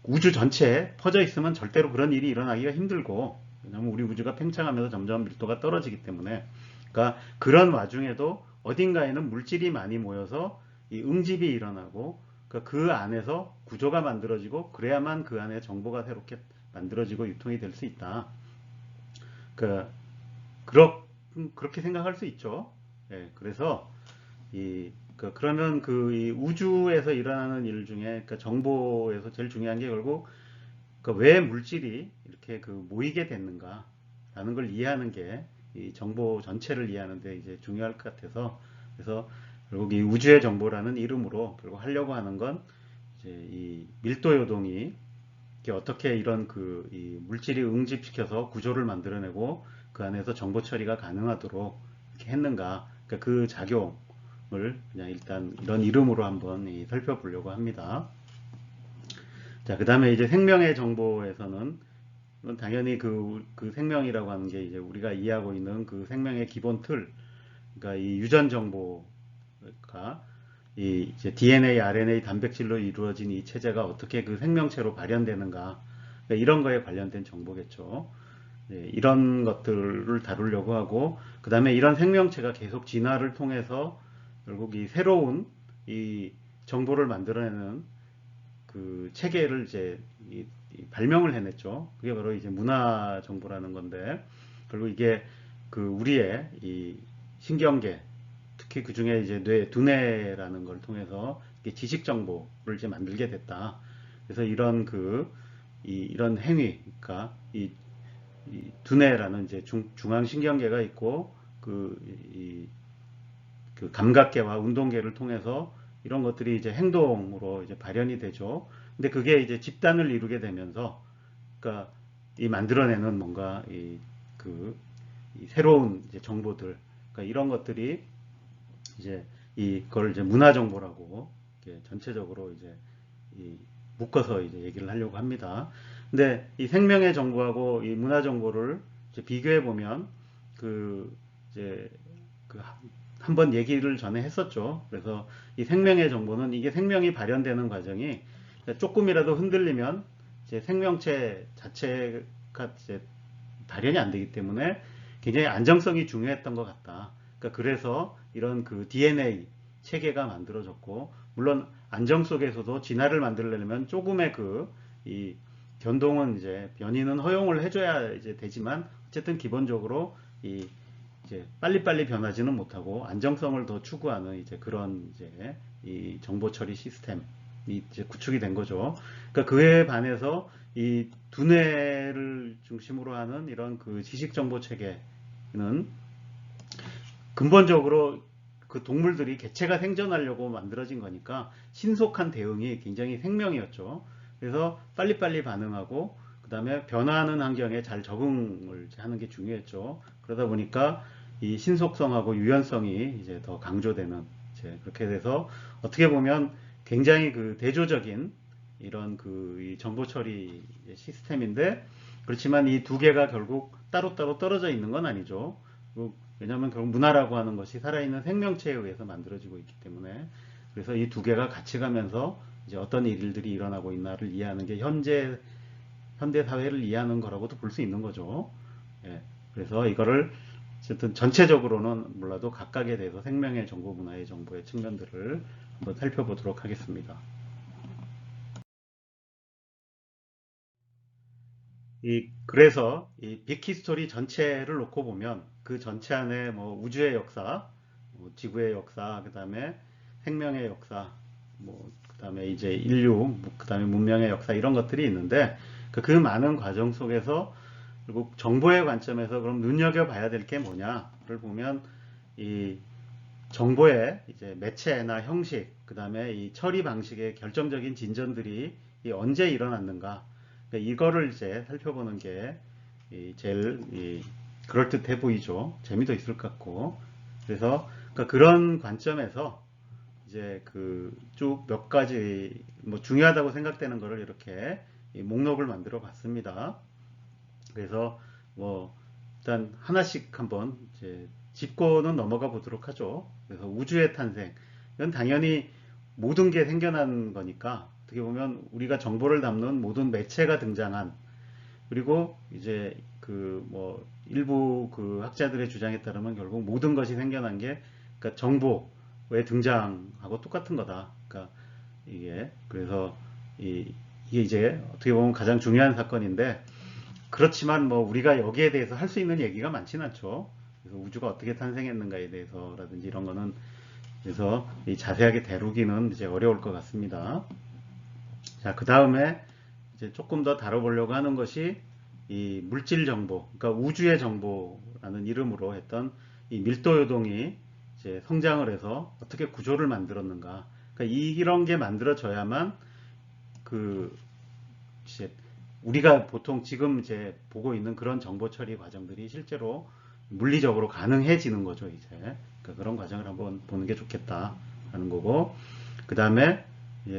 우주 전체에 퍼져 있으면 절대로 그런 일이 일어나기가 힘들고 왜냐하면 우리 우주가 팽창하면서 점점 밀도가 떨어지기 때문에 그러니까 그런 와중에도 어딘가에는 물질이 많이 모여서 이 응집이 일어나고 그러니까 그 안에서 구조가 만들어지고 그래야만 그 안에 정보가 새롭게 만들어지고 유통이 될 수 있다. 그러니까 그렇게 생각할 수 있죠. 예, 그래서 그러면 이 우주에서 일어나는 일 중에 그러니까 정보에서 제일 중요한 게 결국 왜 물질이 이렇게 모이게 됐는가라는 걸 이해하는 게 이 정보 전체를 이해하는데 이제 중요할 것 같아서 그래서 결국 이 우주의 정보라는 이름으로 결국 하려고 하는 건 이제 이 밀도 요동이 어떻게 이런 이 물질이 응집시켜서 구조를 만들어내고 그 안에서 정보 처리가 가능하도록 이렇게 했는가 그러니까 그 작용을 그냥 일단 이런 이름으로 한번 살펴보려고 합니다. 자, 그 다음에 이제 생명의 정보에서는 당연히 그 생명이라고 하는 게 이제 우리가 이해하고 있는 그 생명의 기본 틀, 그러니까 이 유전 정보가 이 이제 DNA, RNA, 단백질로 이루어진 이 체제가 어떻게 그 생명체로 발현되는가, 그러니까 이런 거에 관련된 정보겠죠. 네, 이런 것들을 다루려고 하고, 그 다음에 이런 생명체가 계속 진화를 통해서 결국 이 새로운 이 정보를 만들어내는 그 체계를 이제 이 발명을 해냈죠. 그게 바로 이제 문화 정보라는 건데, 그리고 이게 우리의 이 신경계, 특히 그 중에 이제 두뇌라는 걸 통해서 지식 정보를 이제 만들게 됐다. 그래서 이런 이런 행위, 그러니까 이 두뇌라는 이제 중앙신경계가 있고 이 감각계와 운동계를 통해서 이런 것들이 이제 행동으로 이제 발현이 되죠. 근데 그게 이제 집단을 이루게 되면서, 그러니까 이 만들어내는 뭔가 이 새로운 이제 정보들, 그러니까 이런 것들이 이제 이걸 이제 문화 정보라고 전체적으로 이제 묶어서 이제 얘기를 하려고 합니다. 근데 이 생명의 정보하고 이 문화 정보를 이제 비교해 보면 이제 한번 얘기를 전에 했었죠. 그래서 이 생명의 정보는 이게 생명이 발현되는 과정이 조금이라도 흔들리면 이제 생명체 자체가 이제 발현이 안 되기 때문에 굉장히 안정성이 중요했던 것 같다. 그러니까 그래서 이런 DNA 체계가 만들어졌고, 물론 안정 속에서도 진화를 만들려면 조금의 이 변동은 이제 변이는 허용을 해줘야 이제 되지만, 어쨌든 기본적으로 이제 빨리빨리 변하지는 못하고 안정성을 더 추구하는 이제 그런 이제 이 정보 처리 시스템이 이제 구축이 된 거죠. 그러니까 그에 반해서 이 두뇌를 중심으로 하는 이런 지식 정보 체계는 근본적으로 그 동물들이 개체가 생존하려고 만들어진 거니까 신속한 대응이 굉장히 생명이었죠. 그래서 빨리빨리 반응하고 그 다음에 변화하는 환경에 잘 적응을 하는 게 중요했죠. 그러다 보니까 이 신속성하고 유연성이 이제 더 강조되는 이제 그렇게 돼서 어떻게 보면 굉장히 대조적인 이런 이 정보 처리 시스템인데, 그렇지만 이 두 개가 결국 따로따로 떨어져 있는 건 아니죠. 왜냐하면 결국 문화라고 하는 것이 살아있는 생명체에 의해서 만들어지고 있기 때문에, 그래서 이 두 개가 같이 가면서 이제 어떤 일들이 일어나고 있나를 이해하는 게 현대 사회를 이해하는 거라고도 볼 수 있는 거죠. 예, 그래서 이거를 어쨌든 전체적으로는 몰라도 각각에 대해서 생명의 정보, 문화의 정보의 측면들을 한번 살펴보도록 하겠습니다. 그래서 이 빅히스토리 전체를 놓고 보면 그 전체 안에 뭐 우주의 역사, 지구의 역사, 그 다음에 생명의 역사, 그 다음에 이제 인류, 그 다음에 문명의 역사 이런 것들이 있는데 그 많은 과정 속에서 결국 정보의 관점에서 그럼 눈여겨봐야 될 게 뭐냐를 보면 이 정보의 이제 매체나 형식, 그 다음에 이 처리 방식의 결정적인 진전들이 언제 일어났는가, 그러니까 이거를 이제 살펴보는 게 제일 그럴듯해 보이죠. 재미도 있을 것 같고. 그래서 그러니까 그런 관점에서 이제 그 쭉 몇 가지 뭐 중요하다고 생각되는 거를 이렇게 목록을 만들어 봤습니다. 그래서 뭐 일단 하나씩 한번 이제 짚고는 넘어가 보도록 하죠. 그래서 우주의 탄생. 이건 당연히 모든 게 생겨난 거니까 어떻게 보면 우리가 정보를 담는 모든 매체가 등장한, 그리고 이제 그 뭐 일부 그 학자들의 주장에 따르면 결국 모든 것이 생겨난 게 그러니까 정보의 등장하고 똑같은 거다. 그러니까 이게 그래서 이게 이제 어떻게 보면 가장 중요한 사건인데, 그렇지만 뭐 우리가 여기에 대해서 할 수 있는 얘기가 많지는 않죠. 그래서 우주가 어떻게 탄생했는가에 대해서라든지 이런 거는 그래서 자세하게 다루기는 이제 어려울 것 같습니다. 자, 그 다음에 이제 조금 더 다뤄보려고 하는 것이 이 물질 정보, 그러니까 우주의 정보라는 이름으로 했던 이 밀도 요동이 이제 성장을 해서 어떻게 구조를 만들었는가. 그러니까 이런 게 만들어져야만 그 이제 우리가 보통 지금 이제 보고 있는 그런 정보 처리 과정들이 실제로 물리적으로 가능해지는 거죠, 이제. 그러니까 그런 과정을 한번 보는 게 좋겠다라는 거고, 그 다음에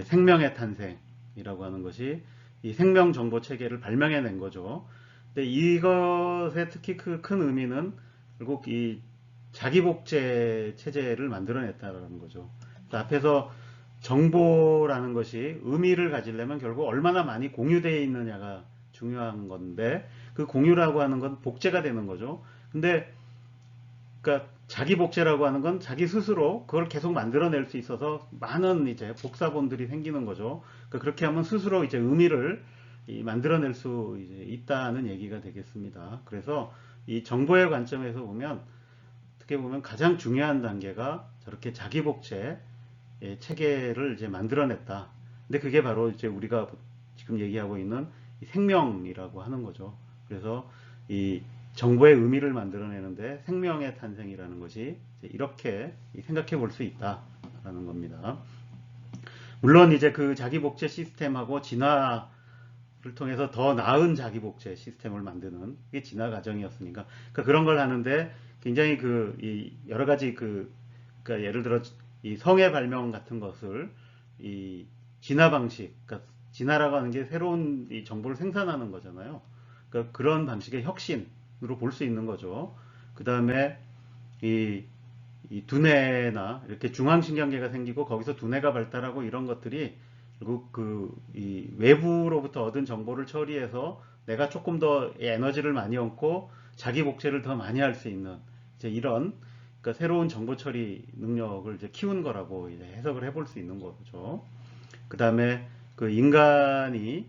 생명의 탄생이라고 하는 것이 이 생명 정보 체계를 발명해낸 거죠. 근데 이것의 특히 그 큰 의미는 결국 이 자기복제 체제를 만들어냈다는 거죠. 앞에서 정보라는 것이 의미를 가지려면 결국 얼마나 많이 공유되어 있느냐가 중요한 건데, 그 공유라고 하는 건 복제가 되는 거죠. 근데 그러니까 자기 복제라고 하는 건 자기 스스로 그걸 계속 만들어낼 수 있어서 많은 이제 복사본들이 생기는 거죠. 그러니까 그렇게 하면 스스로 이제 의미를 만들어낼 수 이제 있다는 얘기가 되겠습니다. 그래서 이 정보의 관점에서 보면 어떻게 보면 가장 중요한 단계가 저렇게 자기 복제 체계를 이제 만들어냈다. 근데 그게 바로 이제 우리가 지금 얘기하고 있는 생명이라고 하는 거죠. 그래서 이 정보의 의미를 만들어내는데 생명의 탄생이라는 것이 이렇게 생각해 볼 수 있다라는 겁니다. 물론 이제 그 자기복제 시스템하고 진화를 통해서 더 나은 자기복제 시스템을 만드는 게 진화 과정이었으니까 그러니까 그런 걸 하는데 굉장히 여러 가지 그러니까 예를 들어 이 성의 발명 같은 것을 이 진화 방식, 그러니까 진화라고 하는 게 새로운 이 정보를 생산하는 거잖아요. 그러니까 그런 방식의 혁신으로 볼 수 있는 거죠. 그 다음에 이 두뇌나 이렇게 중앙신경계가 생기고 거기서 두뇌가 발달하고 이런 것들이 결국 이 외부로부터 얻은 정보를 처리해서 내가 조금 더 에너지를 많이 얻고 자기 복제를 더 많이 할 수 있는 이제 이런 그러니까 새로운 정보 처리 능력을 이제 키운 거라고 이제 해석을 해볼 수 있는 거죠. 그 다음에 그 인간이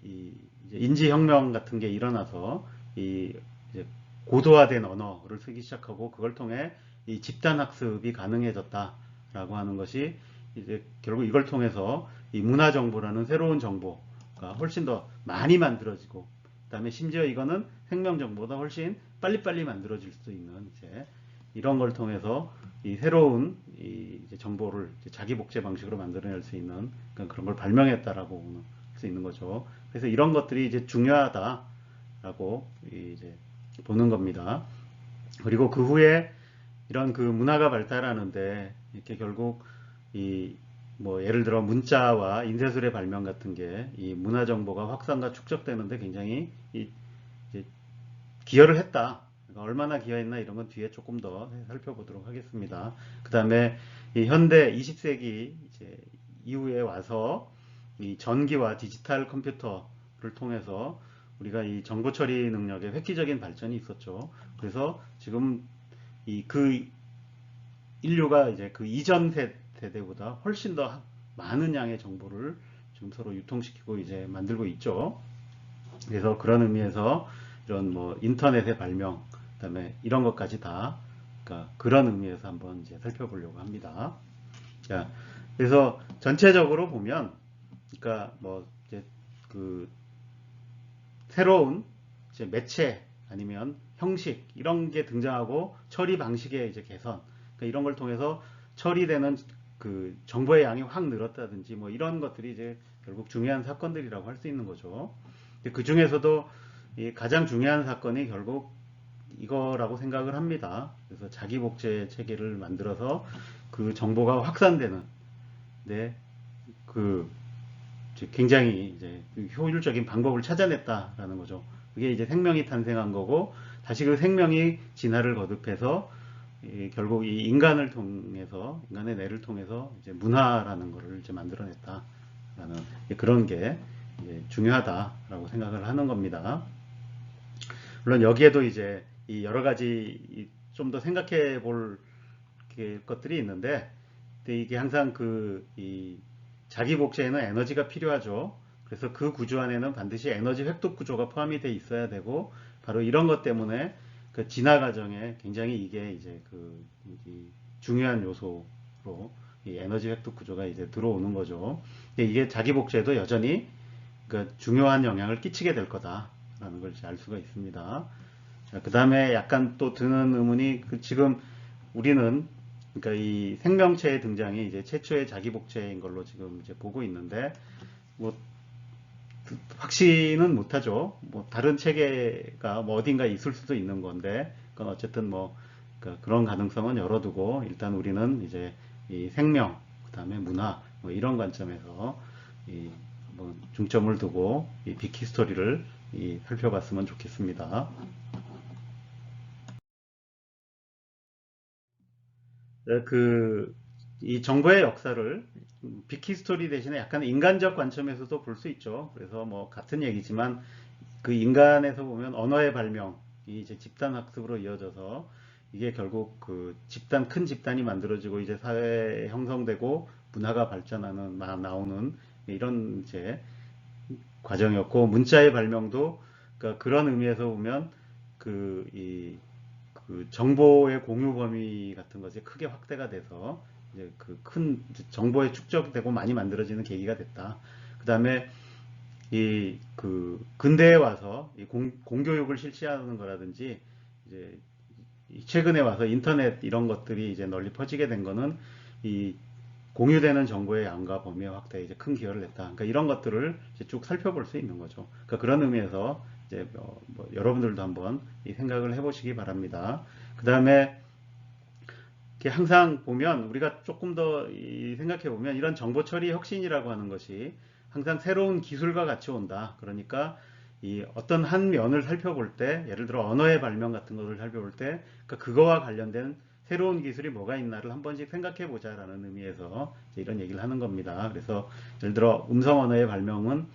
이 인지혁명 같은 게 일어나서 이 이제 고도화된 언어를 쓰기 시작하고 그걸 통해 이 집단학습이 가능해졌다라고 하는 것이 이제 결국 이걸 통해서 이 문화정보라는 새로운 정보가 훨씬 더 많이 만들어지고 그다음에 심지어 이거는 생명정보보다 훨씬 빨리빨리 만들어질 수 있는 이제 이런 걸 통해서 이 새로운 이제 정보를 이제 자기 복제 방식으로 만들어낼 수 있는 그런 걸 발명했다라고 볼 수 있는 거죠. 그래서 이런 것들이 이제 중요하다라고 이제 보는 겁니다. 그리고 그 후에 이런 그 문화가 발달하는데 이렇게 결국 이 뭐 예를 들어 문자와 인쇄술의 발명 같은 게 이 문화 정보가 확산과 축적되는데 굉장히 이제 기여를 했다. 그러니까 얼마나 기여했나 이런 건 뒤에 조금 더 살펴보도록 하겠습니다. 그 다음에 이 현대 20세기 이제 이후에 와서 이 전기와 디지털 컴퓨터를 통해서 우리가 이 정보 처리 능력의 획기적인 발전이 있었죠. 그래서 지금 인류가 이제 그 이전 세대보다 훨씬 더 많은 양의 정보를 지금 서로 유통시키고 이제 만들고 있죠. 그래서 그런 의미에서 이런 뭐 인터넷의 발명, 그다음에 이런 것까지 다 그러니까 그런 의미에서 한번 이제 살펴보려고 합니다. 자, 그래서 전체적으로 보면, 그러니까 뭐 이제 그 새로운 이제 매체 아니면 형식 이런 게 등장하고 처리 방식의 이제 개선, 그러니까 이런 걸 통해서 처리되는 그 정보의 양이 확 늘었다든지 뭐 이런 것들이 이제 결국 중요한 사건들이라고 할 수 있는 거죠. 그 중에서도 가장 중요한 사건이 결국 이거라고 생각을 합니다. 그래서 자기 복제 체계를 만들어서 그 정보가 확산되는, 네, 그 굉장히 이제 효율적인 방법을 찾아냈다라는 거죠. 그게 이제 생명이 탄생한 거고, 다시 그 생명이 진화를 거듭해서 결국 이 인간을 통해서, 인간의 뇌를 통해서 이제 문화라는 것을 이제 만들어냈다라는 그런 게 이제 중요하다라고 생각을 하는 겁니다. 물론 여기에도 이제 이 여러 가지 좀 더 생각해 볼 것들이 있는데, 이게 항상 이 자기 복제에는 에너지가 필요하죠. 그래서 그 구조 안에는 반드시 에너지 획득 구조가 포함이 돼 있어야 되고, 바로 이런 것 때문에 그 진화 과정에 굉장히 이게 이제 이 중요한 요소로 이 에너지 획득 구조가 이제 들어오는 거죠. 근데 이게 자기 복제에도 여전히 그 중요한 영향을 끼치게 될 거다라는 걸 알 수가 있습니다. 그 다음에 약간 또 드는 의문이 지금 우리는 그러니까 이 생명체의 등장이 이제 최초의 자기 복제인 걸로 지금 이제 보고 있는데 뭐 확신은 못하죠. 뭐 다른 체계가 뭐 어딘가 있을 수도 있는 건데 그건 어쨌든 뭐 그런 가능성은 열어두고 일단 우리는 이제 이 생명 그다음에 문화 뭐 이런 관점에서 한번 중점을 두고 이 빅히스토리를 살펴봤으면 좋겠습니다. 이 정보의 역사를 빅히스토리 대신에 약간 인간적 관점에서도 볼 수 있죠. 그래서 뭐 같은 얘기지만 그 인간에서 보면 언어의 발명이 이제 집단 학습으로 이어져서 이게 결국 큰 집단이 만들어지고 이제 사회 형성되고 문화가 발전하는 나오는 이런 이제 과정이었고, 문자의 발명도 그러니까 그런 의미에서 보면 그 정보의 공유 범위 같은 것이 크게 확대가 돼서 이제 큰 정보에 축적되고 많이 만들어지는 계기가 됐다. 그 다음에 근대에 와서 공교육을 실시하는 거라든지 이제 최근에 와서 인터넷 이런 것들이 이제 널리 퍼지게 된 거는 이 공유되는 정보의 양과 범위의 확대에 이제 큰 기여를 했다. 그러니까 이런 것들을 이제 쭉 살펴볼 수 있는 거죠. 그러니까 그런 의미에서 이제 뭐 여러분들도 한번 이 생각을 해보시기 바랍니다. 그 다음에 항상 보면 우리가 조금 더 생각해 보면 이런 정보 처리 혁신이라고 하는 것이 항상 새로운 기술과 같이 온다. 그러니까 이 어떤 한 면을 살펴볼 때, 예를 들어 언어의 발명 같은 것을 살펴볼 때, 그러니까 그거와 관련된 새로운 기술이 뭐가 있나를 한 번씩 생각해 보자라는 의미에서 이런 얘기를 하는 겁니다. 그래서 예를 들어 음성 언어의 발명은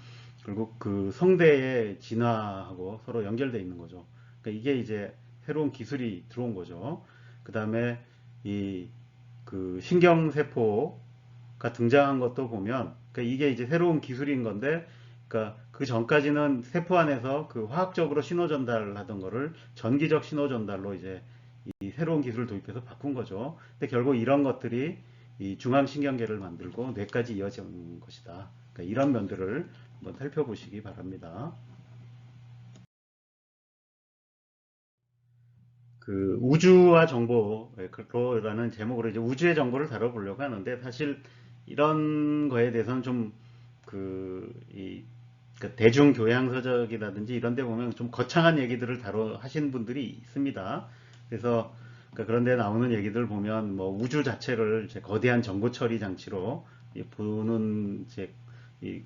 결국 그 성대의 진화하고 서로 연결되어 있는 거죠. 그러니까 이게 이제 새로운 기술이 들어온 거죠. 그 다음에 신경세포가 등장한 것도 보면, 그러니까 이게 이제 새로운 기술인 건데, 그러니까 그 전까지는 세포 안에서 그 화학적으로 신호 전달을 하던 거를 전기적 신호 전달로 이제 이 새로운 기술을 도입해서 바꾼 거죠. 근데 결국 이런 것들이 이 중앙신경계를 만들고 뇌까지 이어진 것이다. 그러니까 이런 면들을 한번 살펴보시기 바랍니다. 우주와 정보라는 제목으로 이제 우주의 정보를 다뤄보려고 하는데, 사실 이런 거에 대해서는 좀 대중 교양 서적이라든지 이런 데 보면 좀 거창한 얘기들을 하신 분들이 있습니다. 그래서 그런 데 나오는 얘기들 보면 뭐 우주 자체를 이제 거대한 정보 처리 장치로 보는 이제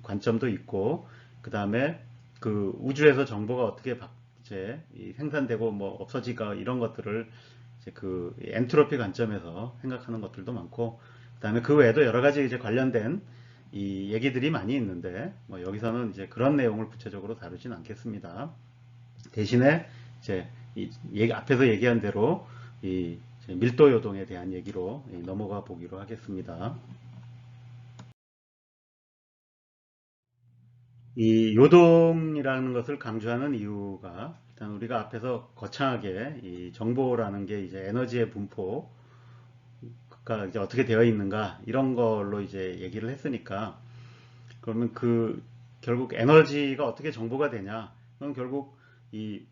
관점도 있고, 그 다음에 우주에서 정보가 어떻게 이제 생산되고 뭐 없어지가 이런 것들을 이제 엔트로피 관점에서 생각하는 것들도 많고, 그다음에 그 외에도 여러 가지 이제 관련된 이 얘기들이 많이 있는데 뭐 여기서는 이제 그런 내용을 구체적으로 다루진 않겠습니다. 대신에 이제 앞에서 얘기한 대로 이 밀도 요동에 대한 얘기로 넘어가 보기로 하겠습니다. 이 요동이라는 것을 강조하는 이유가 일단 우리가 앞에서 거창하게 이 정보라는 게 이제 에너지의 분포가 이제 어떻게 되어 있는가 이런 걸로 이제 얘기를 했으니까 그러면 그 결국 에너지가 어떻게 정보가 되냐? 그럼 결국 이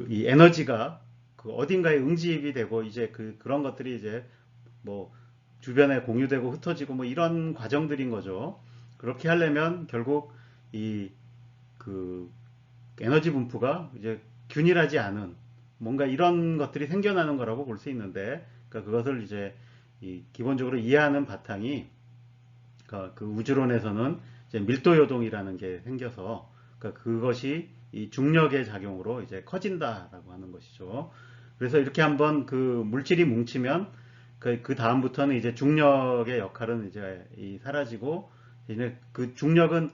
이 에너지가 그 어딘가에 응집이 되고 이제 그런 것들이 이제 뭐 주변에 공유되고 흩어지고 뭐 이런 과정들인 거죠. 그렇게 하려면 결국 이 그 에너지 분포가 이제 균일하지 않은 뭔가 이런 것들이 생겨나는 거라고 볼 수 있는데 그러니까 그것을 이제 기본적으로 이해하는 바탕이 그러니까 그 우주론에서는 이제 밀도 요동이라는 게 생겨서 그러니까 그것이 이 중력의 작용으로 이제 커진다라고 하는 것이죠. 그래서 이렇게 한번 그 물질이 뭉치면 그 다음부터는 이제 중력의 역할은 이제 사라지고 이제 그 중력은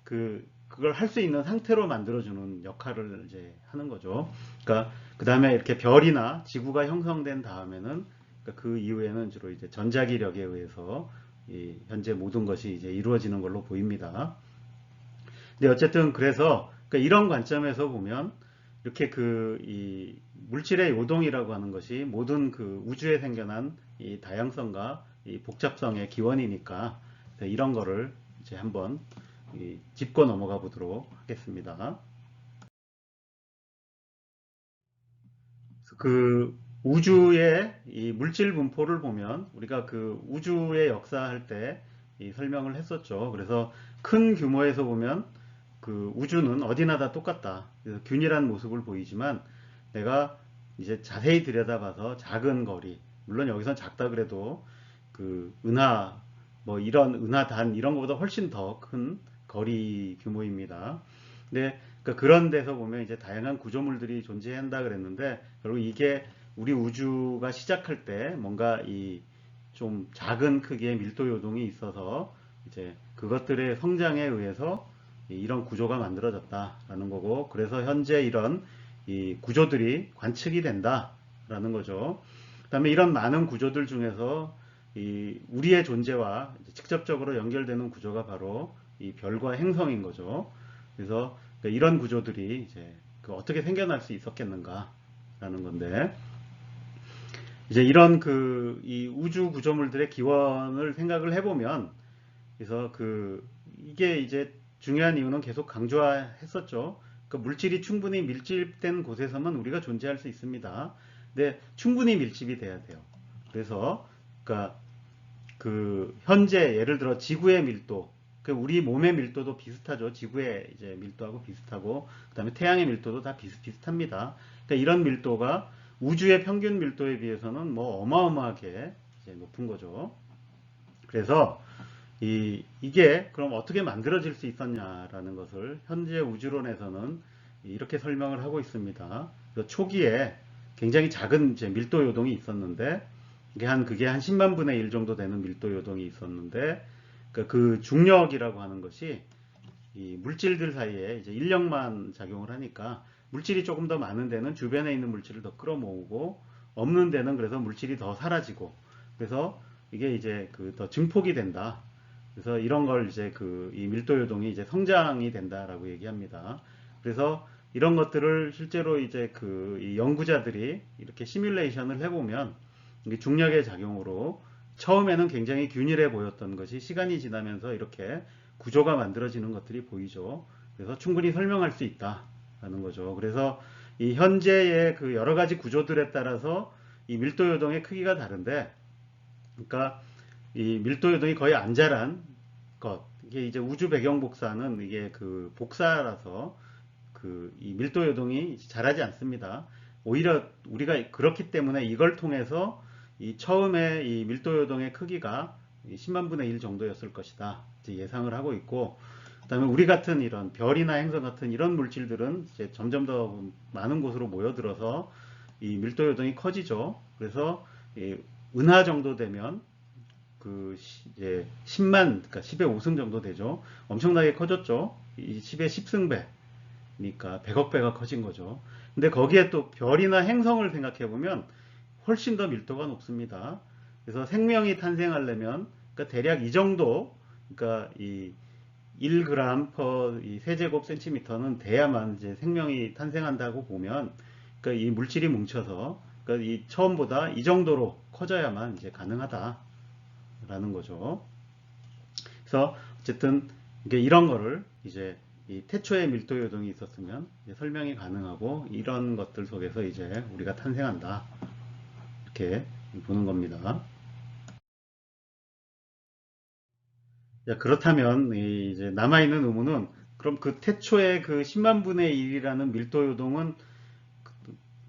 그걸 할 수 있는 상태로 만들어주는 역할을 이제 하는 거죠. 그러니까 그 다음에 이렇게 별이나 지구가 형성된 다음에는 그러니까 그 이후에는 주로 이제 전자기력에 의해서 현재 모든 것이 이제 이루어지는 걸로 보입니다. 근데 어쨌든 그래서 그러니까 이런 관점에서 보면 이렇게 이 물질의 요동이라고 하는 것이 모든 그 우주에 생겨난 이 다양성과 이 복잡성의 기원이니까 이런 거를 이제 한번 짚고 넘어가 보도록 하겠습니다. 그 우주의 이 물질 분포를 보면 우리가 그 우주의 역사할 때 설명을 했었죠. 그래서 큰 규모에서 보면 그 우주는 어디나 다 똑같다. 그래서 균일한 모습을 보이지만 내가 이제 자세히 들여다봐서 작은 거리, 물론 여기선 작다 그래도 그 은하 뭐 이런 은하단 이런 것보다 훨씬 더 큰 거리 규모입니다. 근데 그러니까 그런 데서 보면 이제 다양한 구조물들이 존재한다 그랬는데 결국 이게 우리 우주가 시작할 때 뭔가 이 좀 작은 크기의 밀도 요동이 있어서 이제 그것들의 성장에 의해서 이런 구조가 만들어졌다라는 거고 그래서 현재 이런 이 구조들이 관측이 된다라는 거죠. 그다음에 이런 많은 구조들 중에서 이 우리의 존재와 직접적으로 연결되는 구조가 바로 이 별과 행성인 거죠. 그래서 이런 구조들이 이제 어떻게 생겨날 수 있었겠는가라는 건데 이제 이런 이 우주 구조물들의 기원을 생각을 해보면 그래서 이게 이제 중요한 이유는 계속 강조했었죠. 그 물질이 충분히 밀집된 곳에서만 우리가 존재할 수 있습니다. 근데 충분히 밀집이 돼야 돼요. 그래서 그러니까 그 현재 예를 들어 지구의 밀도, 우리 몸의 밀도도 비슷하죠. 지구의 이제 밀도하고 비슷하고, 그다음에 태양의 밀도도 다 비슷합니다. 그러니까 이런 밀도가 우주의 평균 밀도에 비해서는 뭐 어마어마하게 이제 높은 거죠. 그래서 이게 그럼 어떻게 만들어질 수 있었냐라는 것을 현재 우주론에서는 이렇게 설명을 하고 있습니다. 초기에 굉장히 작은 이제 밀도 요동이 있었는데 그게 한 10만 분의 1 정도 되는 밀도 요동이 있었는데 그 중력이라고 하는 것이 이 물질들 사이에 이제 인력만 작용을 하니까 물질이 조금 더 많은 데는 주변에 있는 물질을 더 끌어모으고 없는 데는 그래서 물질이 더 사라지고 그래서 이게 이제 더 증폭이 된다. 그래서 이런 걸 이제 이 밀도 요동이 이제 성장이 된다라고 얘기합니다. 그래서 이런 것들을 실제로 이제 이 연구자들이 이렇게 시뮬레이션을 해보면 중력의 작용으로 처음에는 굉장히 균일해 보였던 것이 시간이 지나면서 이렇게 구조가 만들어지는 것들이 보이죠. 그래서 충분히 설명할 수 있다라는 거죠. 그래서 이 현재의 그 여러 가지 구조들에 따라서 이 밀도 요동의 크기가 다른데, 그러니까 이 밀도 요동이 거의 안 자란 것, 이게 이제 우주 배경 복사는 이게 그 복사라서 이 밀도 요동이 자라지 않습니다. 오히려 우리가 그렇기 때문에 이걸 통해서 처음에 이 밀도 요동의 크기가 10만 분의 1 정도였을 것이다. 이제 예상을 하고 있고, 그다음에 우리 같은 이런 별이나 행성 같은 이런 물질들은 이제 점점 더 많은 곳으로 모여들어서 이 밀도 요동이 커지죠. 그래서 은하 정도 되면 이제 10만, 그러니까 10의 5승 정도 되죠. 엄청나게 커졌죠. 이 10의 10승배. 그러니까 100억 배가 커진 거죠. 근데 거기에 또 별이나 행성을 생각해 보면 훨씬 더 밀도가 높습니다. 그래서 생명이 탄생하려면 그러니까 대략 이 정도, 그러니까 1g per 이 세제곱 센티미터는 돼야만 이제 생명이 탄생한다고 보면, 그러니까 이 물질이 뭉쳐서, 그러니까 이 처음보다 이 정도로 커져야만 이제 가능하다라는 거죠. 그래서 어쨌든 이게 이런 거를 이제 이 태초에 밀도 요동이 있었으면 이제 설명이 가능하고, 이런 것들 속에서 이제 우리가 탄생한다, 이렇게 보는 겁니다. 자, 그렇다면 이제 남아있는 의문은, 그럼 그 태초의 그 10만 분의 1이라는 밀도 요동은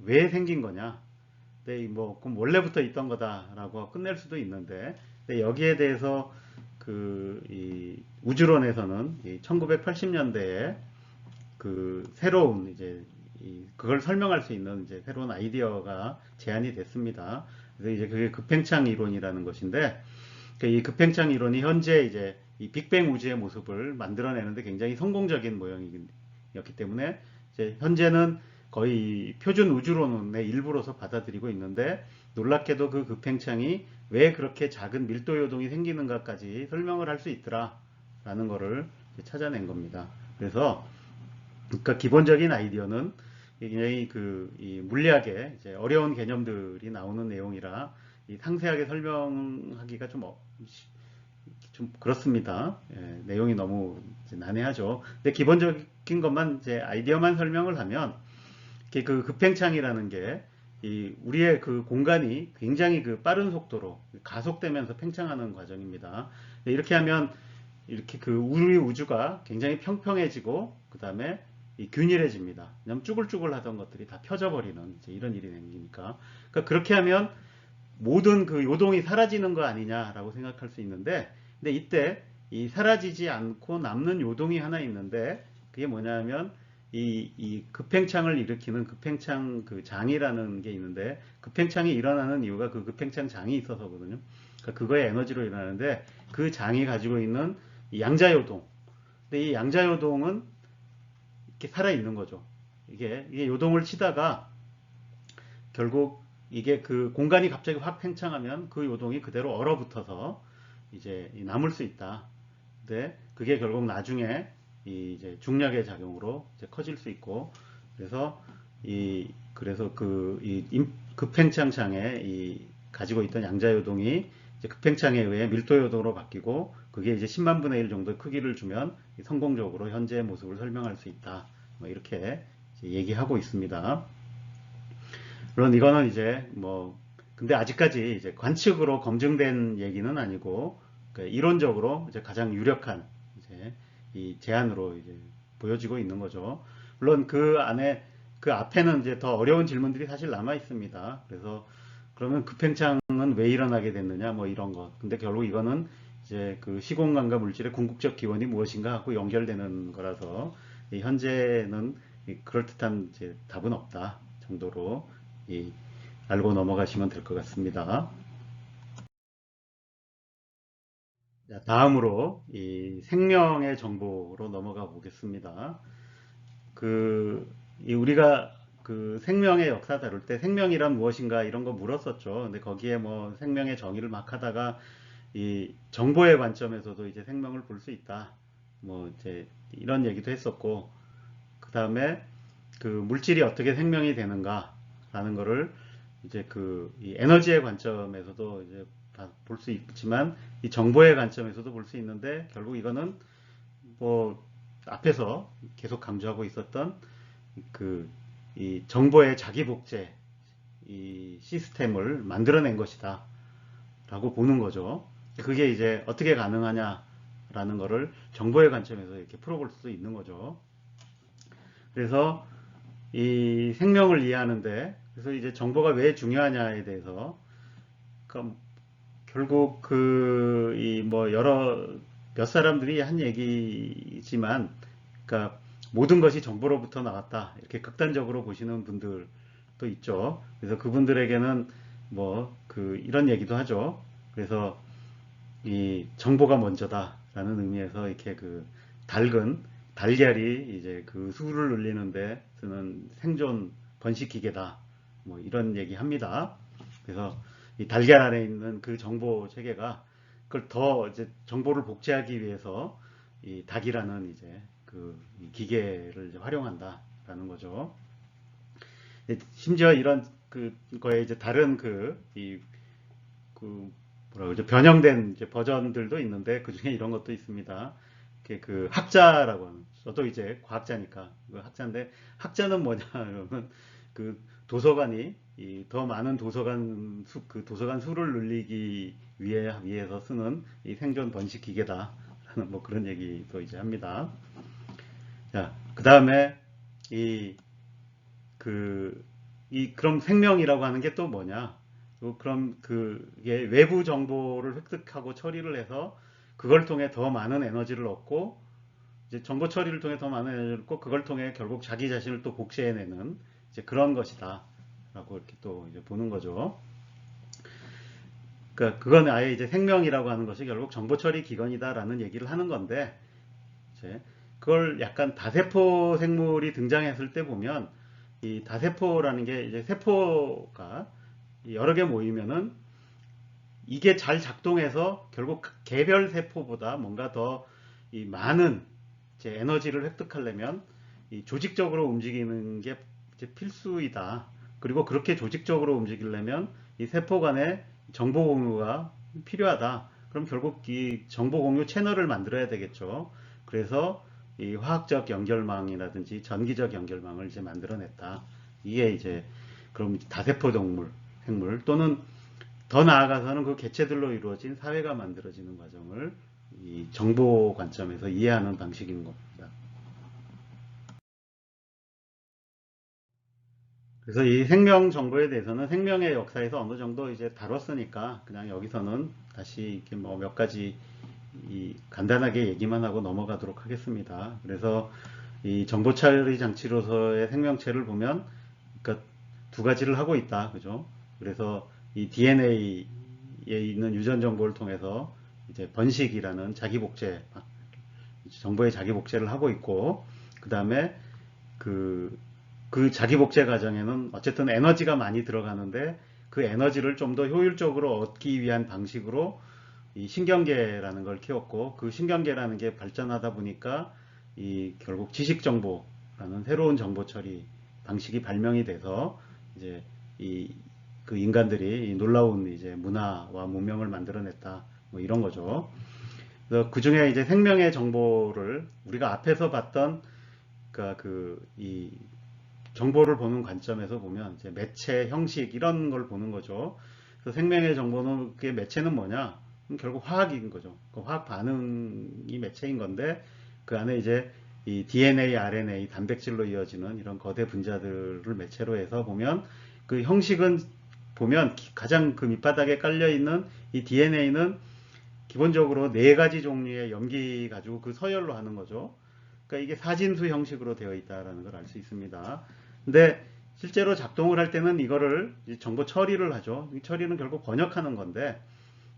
왜 생긴 거냐? 네, 뭐 그럼 원래부터 있던 거다라고 끝낼 수도 있는데, 근데 여기에 대해서 이 우주론에서는 이 1980년대에 그 새로운 이제 그걸 설명할 수 있는 이제 새로운 아이디어가 제안이 됐습니다. 그래서 이제 그게 급팽창 이론이라는 것인데, 이 급팽창 이론이 현재 이제 이 빅뱅 우주의 모습을 만들어내는데 굉장히 성공적인 모형이었기 때문에, 이제 현재는 거의 표준 우주론의 일부로서 받아들이고 있는데, 놀랍게도 그 급팽창이 왜 그렇게 작은 밀도 요동이 생기는가까지 설명을 할 수 있더라라는 것을 찾아낸 겁니다. 그래서 그러니까 기본적인 아이디어는 굉장히 이 물리학의 이제 어려운 개념들이 나오는 내용이라 이 상세하게 설명하기가 좀 그렇습니다. 예, 내용이 너무 난해하죠. 근데 기본적인 것만 이제 아이디어만 설명을 하면, 그 급팽창이라는 게 우리의 그 공간이 굉장히 그 빠른 속도로 가속되면서 팽창하는 과정입니다. 이렇게 하면 이렇게 우리 우주가 굉장히 평평해지고, 그 다음에 균일해집니다. 왜냐면 쭈글쭈글 하던 것들이 다 펴져 버리는 이런 일이 생기니까. 그러니까 그렇게 하면 모든 그 요동이 사라지는 거 아니냐라고 생각할 수 있는데, 근데 이때 이 사라지지 않고 남는 요동이 하나 있는데, 그게 뭐냐면 이 급팽창을 일으키는 급팽창 그 장이라는 게 있는데, 급팽창이 일어나는 이유가 그 급팽창 장이 있어서거든요. 그러니까 그거의 에너지로 일어나는데, 그 장이 가지고 있는 이 양자요동. 근데 이 양자요동은 이렇게 살아 있는 거죠. 이게 요동을 치다가 결국 이게 그 공간이 갑자기 확 팽창하면 그 요동이 그대로 얼어붙어서 이제 남을 수 있다. 근데 그게 결국 나중에 이제 중력의 작용으로 이제 커질 수 있고, 그래서 그래서 급팽창창에 가지고 있던 양자요동이 이제 급팽창에 의해 밀도요동으로 바뀌고, 그게 이제 10만 분의 1 정도의 크기를 주면 성공적으로 현재의 모습을 설명할 수 있다. 뭐 이렇게 얘기하고 있습니다. 물론 이거는 이제 근데 아직까지 이제 관측으로 검증된 얘기는 아니고, 그러니까 이론적으로 이제 가장 유력한 이제 이 제안으로 이제 보여지고 있는 거죠. 물론 그 앞에는 이제 더 어려운 질문들이 사실 남아 있습니다. 그래서 그러면 급팽창은 왜 일어나게 됐느냐, 뭐 이런 것. 근데 결국 이거는 이제 그 시공간과 물질의 궁극적 기원이 무엇인가 하고 연결되는 거라서, 현재는 그럴듯한 이제 답은 없다 정도로 알고 넘어가시면 될 것 같습니다. 자, 다음으로 이 생명의 정보로 넘어가 보겠습니다. 우리가 그 생명의 역사 다룰 때 생명이란 무엇인가 이런 거 물었었죠. 근데 거기에 뭐 생명의 정의를 막 하다가 이 정보의 관점에서도 이제 생명을 볼 수 있다, 뭐 이제 이런 얘기도 했었고, 그 다음에 그 물질이 어떻게 생명이 되는가라는 거를 이제 이 에너지의 관점에서도 이제 볼 수 있지만, 이 정보의 관점에서도 볼 수 있는데, 결국 이거는 뭐 앞에서 계속 강조하고 있었던 이 정보의 자기 복제 이 시스템을 만들어낸 것이다 라고 보는 거죠. 그게 이제 어떻게 가능하냐라는 거를 정보의 관점에서 이렇게 풀어볼 수도 있는 거죠. 그래서 이 생명을 이해하는데, 그래서 이제 정보가 왜 중요하냐에 대해서, 그러니까 결국 몇 사람들이 한 얘기지만, 그러니까 모든 것이 정보로부터 나왔다, 이렇게 극단적으로 보시는 분들도 있죠. 그래서 그분들에게는 이런 얘기도 하죠. 그래서 이 정보가 먼저다라는 의미에서 이렇게 닭은 달걀이 이제 수를 늘리는데 쓰는 생존 번식 기계다, 뭐 이런 얘기 합니다. 그래서 이 달걀 안에 있는 그 정보 체계가 그걸 더 이제 정보를 복제하기 위해서 이 닭이라는 이제 이 기계를 이제 활용한다라는 거죠. 심지어 이런 거에 이제 다른 뭐라 그러죠? 변형된 이제 버전들도 있는데 그 중에 이런 것도 있습니다. 그 학자라고 하는, 저도 이제 과학자니까 그 학자인데, 학자는 뭐냐 그러면 그 도서관이 더 많은 도서관 수를 늘리기 위해서 쓰는 이 생존 번식 기계다라는 뭐 그런 얘기도 이제 합니다. 자, 그 다음에 이 그럼 생명이라고 하는 게 또 뭐냐? 그럼 그게 외부 정보를 획득하고 처리를 해서 그걸 통해 더 많은 에너지를 얻고, 이제 정보 처리를 통해 더 많은 에너지를 얻고, 그걸 통해 결국 자기 자신을 또 복제해내는 이제 그런 것이다. 라고 이렇게 또 이제 보는 거죠. 그러니까 그건 아예 이제 생명이라고 하는 것이 결국 정보 처리 기관이다라는 얘기를 하는 건데, 이제 그걸 약간 다세포 생물이 등장했을 때 보면, 이 다세포라는 게 이제 세포가 여러 개 모이면은 이게 잘 작동해서 결국 개별 세포보다 뭔가 더 이 많은 이제 에너지를 획득하려면 이 조직적으로 움직이는 게 이제 필수이다. 그리고 그렇게 조직적으로 움직이려면 이 세포 간의 정보 공유가 필요하다. 그럼 결국 이 정보 공유 채널을 만들어야 되겠죠. 그래서 이 화학적 연결망이라든지 전기적 연결망을 이제 만들어냈다. 이게 이제 그럼 다세포 생물 또는 더 나아가서는 그 개체들로 이루어진 사회가 만들어지는 과정을 이 정보 관점에서 이해하는 방식인 겁니다. 그래서 이 생명 정보에 대해서는 생명의 역사에서 어느 정도 이제 다뤘으니까 그냥 여기서는 다시 이렇게 뭐 몇 가지 간단하게 얘기만 하고 넘어가도록 하겠습니다. 그래서 이 정보 처리 장치로서의 생명체를 보면, 그러니까 두 가지를 하고 있다, 그죠? 그래서 이 DNA에 있는 유전 정보를 통해서 이제 번식이라는 자기 복제, 정보의 자기 복제를 하고 있고, 그 다음에 그 자기 복제 과정에는 어쨌든 에너지가 많이 들어가는데, 그 에너지를 좀 더 효율적으로 얻기 위한 방식으로 이 신경계라는 걸 키웠고, 그 신경계라는 게 발전하다 보니까 이 결국 지식 정보라는 새로운 정보 처리 방식이 발명이 돼서 이제 이 그 인간들이 이 놀라운 이제 문화와 문명을 만들어냈다, 뭐 이런 거죠. 그래서 그 중에 이제 생명의 정보를 우리가 앞에서 봤던, 그러니까 이 정보를 보는 관점에서 보면 이제 매체, 형식 이런 걸 보는 거죠. 그래서 생명의 정보는, 그 매체는 뭐냐? 결국 화학인 거죠. 그 화학 반응이 매체인 건데, 그 안에 이제 이 DNA, RNA, 단백질로 이어지는 이런 거대 분자들을 매체로 해서 보면, 그 형식은 보면 가장 그 밑바닥에 깔려 있는 이 DNA는 기본적으로 네 가지 종류의 염기 가지고 그 서열로 하는 거죠. 그러니까 이게 사진수 형식으로 되어 있다는 걸 알 수 있습니다. 근데 실제로 작동을 할 때는 이거를 정보 처리를 하죠. 이 처리는 결국 번역하는 건데,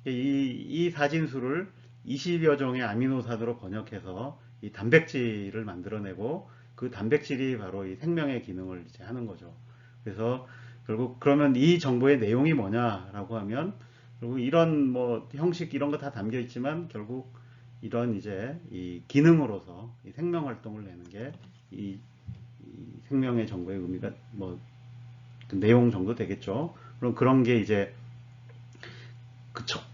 이 사진수를 20여 종의 아미노산으로 번역해서 이 단백질을 만들어내고, 그 단백질이 바로 이 생명의 기능을 이제 하는 거죠. 그래서 결국 그러면 이 정보의 내용이 뭐냐라고 하면, 결국 이런 뭐 형식 이런 거 다 담겨 있지만 결국 이런 이제 이 기능으로서 이 생명 활동을 내는 게 이 생명의 정보의 의미가 뭐 그 내용 정도 되겠죠. 그럼 그런 게 이제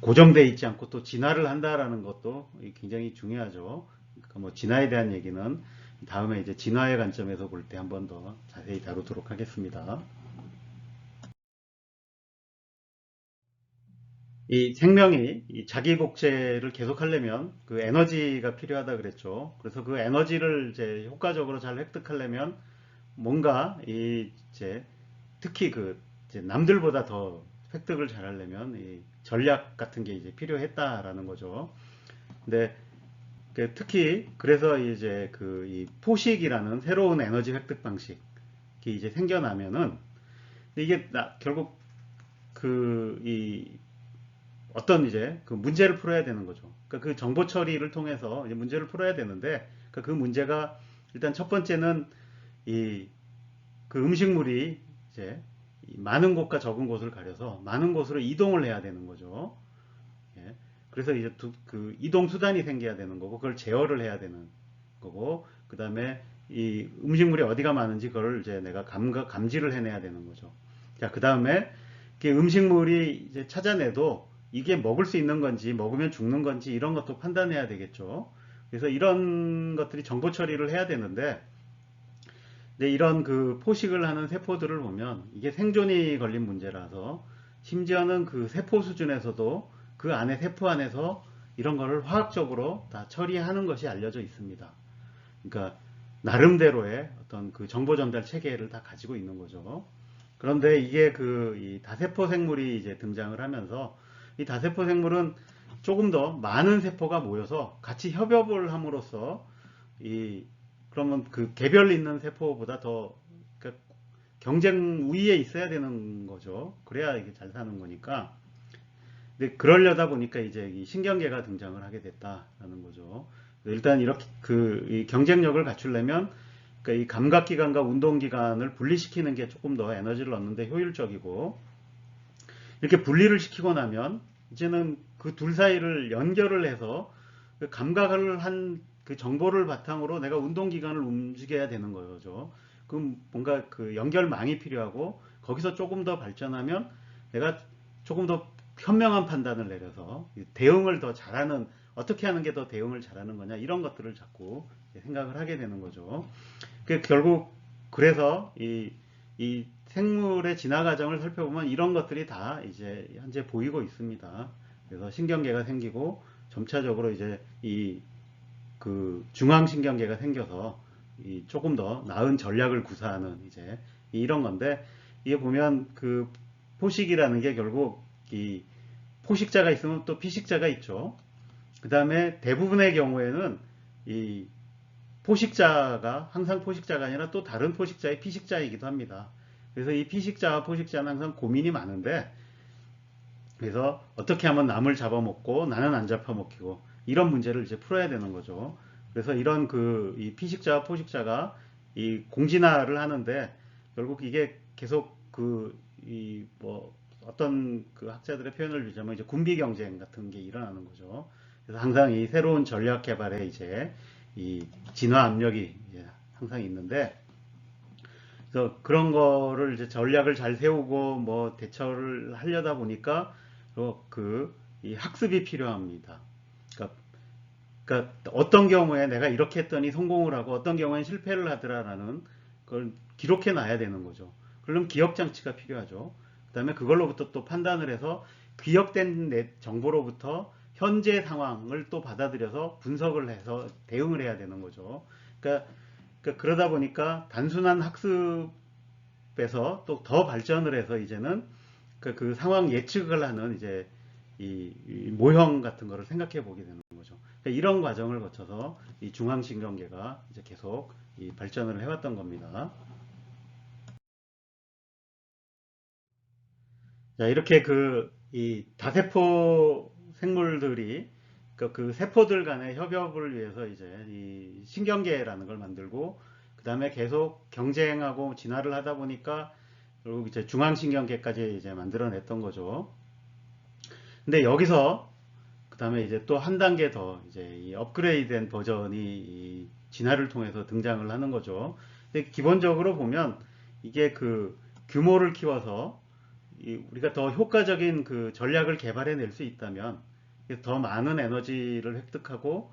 고정되어 있지 않고 또 진화를 한다라는 것도 굉장히 중요하죠. 그러니까 뭐 진화에 대한 얘기는 다음에 이제 진화의 관점에서 볼 때 한 번 더 자세히 다루도록 하겠습니다. 이 생명이 이 자기 복제를 계속하려면 그 에너지가 필요하다 그랬죠. 그래서 그 에너지를 이제 효과적으로 잘 획득하려면 뭔가 이제 특히 이제 남들보다 더 획득을 잘 하려면 이 전략 같은 게 이제 필요했다라는 거죠. 근데 특히 그래서 이제 이 포식이라는 새로운 에너지 획득 방식이 이제 생겨나면은, 이게 결국 이 어떤 이제 그 문제를 풀어야 되는 거죠. 그러니까 그 정보 처리를 통해서 이제 문제를 풀어야 되는데, 그러니까 그 문제가 일단 첫 번째는 이 그 음식물이 이제 많은 곳과 적은 곳을 가려서 많은 곳으로 이동을 해야 되는 거죠. 예. 그래서 이제 그 이동 수단이 생겨야 되는 거고, 그걸 제어를 해야 되는 거고, 그 다음에 이 음식물이 어디가 많은지 그걸 이제 내가 감지를 해내야 되는 거죠. 자, 그 다음에 음식물이 이제 찾아내도 이게 먹을 수 있는 건지, 먹으면 죽는 건지, 이런 것도 판단해야 되겠죠. 그래서 이런 것들이 정보 처리를 해야 되는데, 근데 이런 그 포식을 하는 세포들을 보면 이게 생존이 걸린 문제라서, 심지어는 그 세포 수준에서도 그 안에 세포 안에서 이런 거를 화학적으로 다 처리하는 것이 알려져 있습니다. 그러니까 나름대로의 어떤 그 정보 전달 체계를 다 가지고 있는 거죠. 그런데 이게 이 다세포 생물이 이제 등장을 하면서, 이 다세포 생물은 조금 더 많은 세포가 모여서 같이 협업을 함으로써 그러면 그 개별 있는 세포보다 더 그러니까 경쟁 우위에 있어야 되는 거죠. 그래야 이게 잘 사는 거니까. 근데 그러려다 보니까 이제 이 신경계가 등장을 하게 됐다라는 거죠. 일단 이렇게 이 경쟁력을 갖추려면, 그러니까 이 감각기관과 운동기관을 분리시키는 게 조금 더 에너지를 얻는데 효율적이고, 이렇게 분리를 시키고 나면 이제는 그 둘 사이를 연결을 해서 그 감각을 한 그 정보를 바탕으로 내가 운동기관을 움직여야 되는 거죠. 그럼 뭔가 그 연결망이 필요하고, 거기서 조금 더 발전하면 내가 조금 더 현명한 판단을 내려서 대응을 더 잘하는, 어떻게 하는 게 더 대응을 잘하는 거냐, 이런 것들을 자꾸 생각을 하게 되는 거죠. 결국 그래서 이 생물의 진화 과정을 살펴보면 이런 것들이 다 이제 현재 보이고 있습니다. 그래서 신경계가 생기고 점차적으로 이제 그 중앙신경계가 생겨서 조금 더 나은 전략을 구사하는 이제 이런 건데, 이게 보면 그 포식이라는 게 결국 이 포식자가 있으면 또 피식자가 있죠. 그 다음에 대부분의 경우에는 이 포식자가 항상 포식자가 아니라 또 다른 포식자의 피식자이기도 합니다. 그래서 이 피식자와 포식자는 항상 고민이 많은데, 그래서 어떻게 하면 남을 잡아먹고 나는 안 잡아먹히고, 이런 문제를 이제 풀어야 되는 거죠. 그래서 이런 이 피식자와 포식자가 이 공진화를 하는데, 결국 이게 계속 어떤 그 학자들의 표현을 주자면 이제 군비 경쟁 같은 게 일어나는 거죠. 그래서 항상 이 새로운 전략 개발에 이제 이 진화 압력이 이제 항상 있는데, 그래서 그런 거를 이제 전략을 잘 세우고 뭐 대처를 하려다 보니까 이 학습이 필요합니다. 그러니까, 어떤 경우에 내가 이렇게 했더니 성공을 하고 어떤 경우에는 실패를 하더라라는 걸 기록해 놔야 되는 거죠. 그럼 기억 장치가 필요하죠. 그다음에 그걸로부터 또 판단을 해서 기억된 정보로부터 현재 상황을 또 받아들여서 분석을 해서 대응을 해야 되는 거죠. 그러다 보니까 단순한 학습에서 또 더 발전을 해서 이제는 그 상황 예측을 하는 이제 이 모형 같은 거를 생각해 보게 되는 거죠. 그러니까 이런 과정을 거쳐서 이 중앙신경계가 이제 계속 발전을 해왔던 겁니다. 자, 이렇게 이 다세포 생물들이 그 세포들 간의 협업을 위해서 이제 이 신경계라는 걸 만들고, 그 다음에 계속 경쟁하고 진화를 하다 보니까 결국 이제 중앙신경계까지 이제 만들어냈던 거죠. 근데 여기서 그 다음에 이제 또 한 단계 더 이제 이 업그레이드된 버전이 이 진화를 통해서 등장을 하는 거죠. 근데 기본적으로 보면 이게 규모를 키워서 우리가 더 효과적인 그 전략을 개발해낼 수 있다면 더 많은 에너지를 획득하고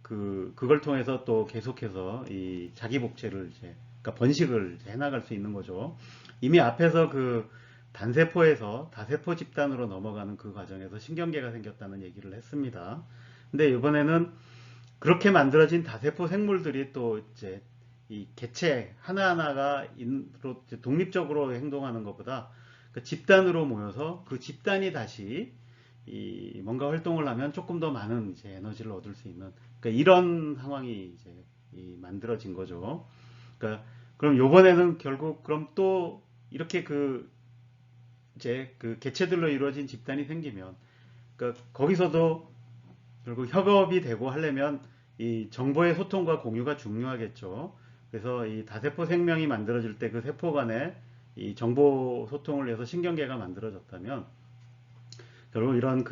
그걸 통해서 또 계속해서 이 자기 복제를 이제 그러니까 번식을 해나갈 수 있는 거죠. 이미 앞에서 단세포에서 다세포 집단으로 넘어가는 그 과정에서 신경계가 생겼다는 얘기를 했습니다. 근데 이번에는 그렇게 만들어진 다세포 생물들이 또 이제 이 개체 하나하나가 독립적으로 행동하는 것보다 그 집단으로 모여서 그 집단이 다시 뭔가 활동을 하면 조금 더 많은 이제 에너지를 얻을 수 있는, 그러니까 이런 상황이 이제 만들어진 거죠. 그러니까 그럼 요번에는 결국 그럼 또 이렇게 이제 개체들로 이루어진 집단이 생기면, 그러니까 거기서도 결국 협업이 되고 하려면 이 정보의 소통과 공유가 중요하겠죠. 그래서 이 다세포 생명이 만들어질 때 그 세포 간에 이 정보 소통을 위해서 신경계가 만들어졌다면, 결국 이런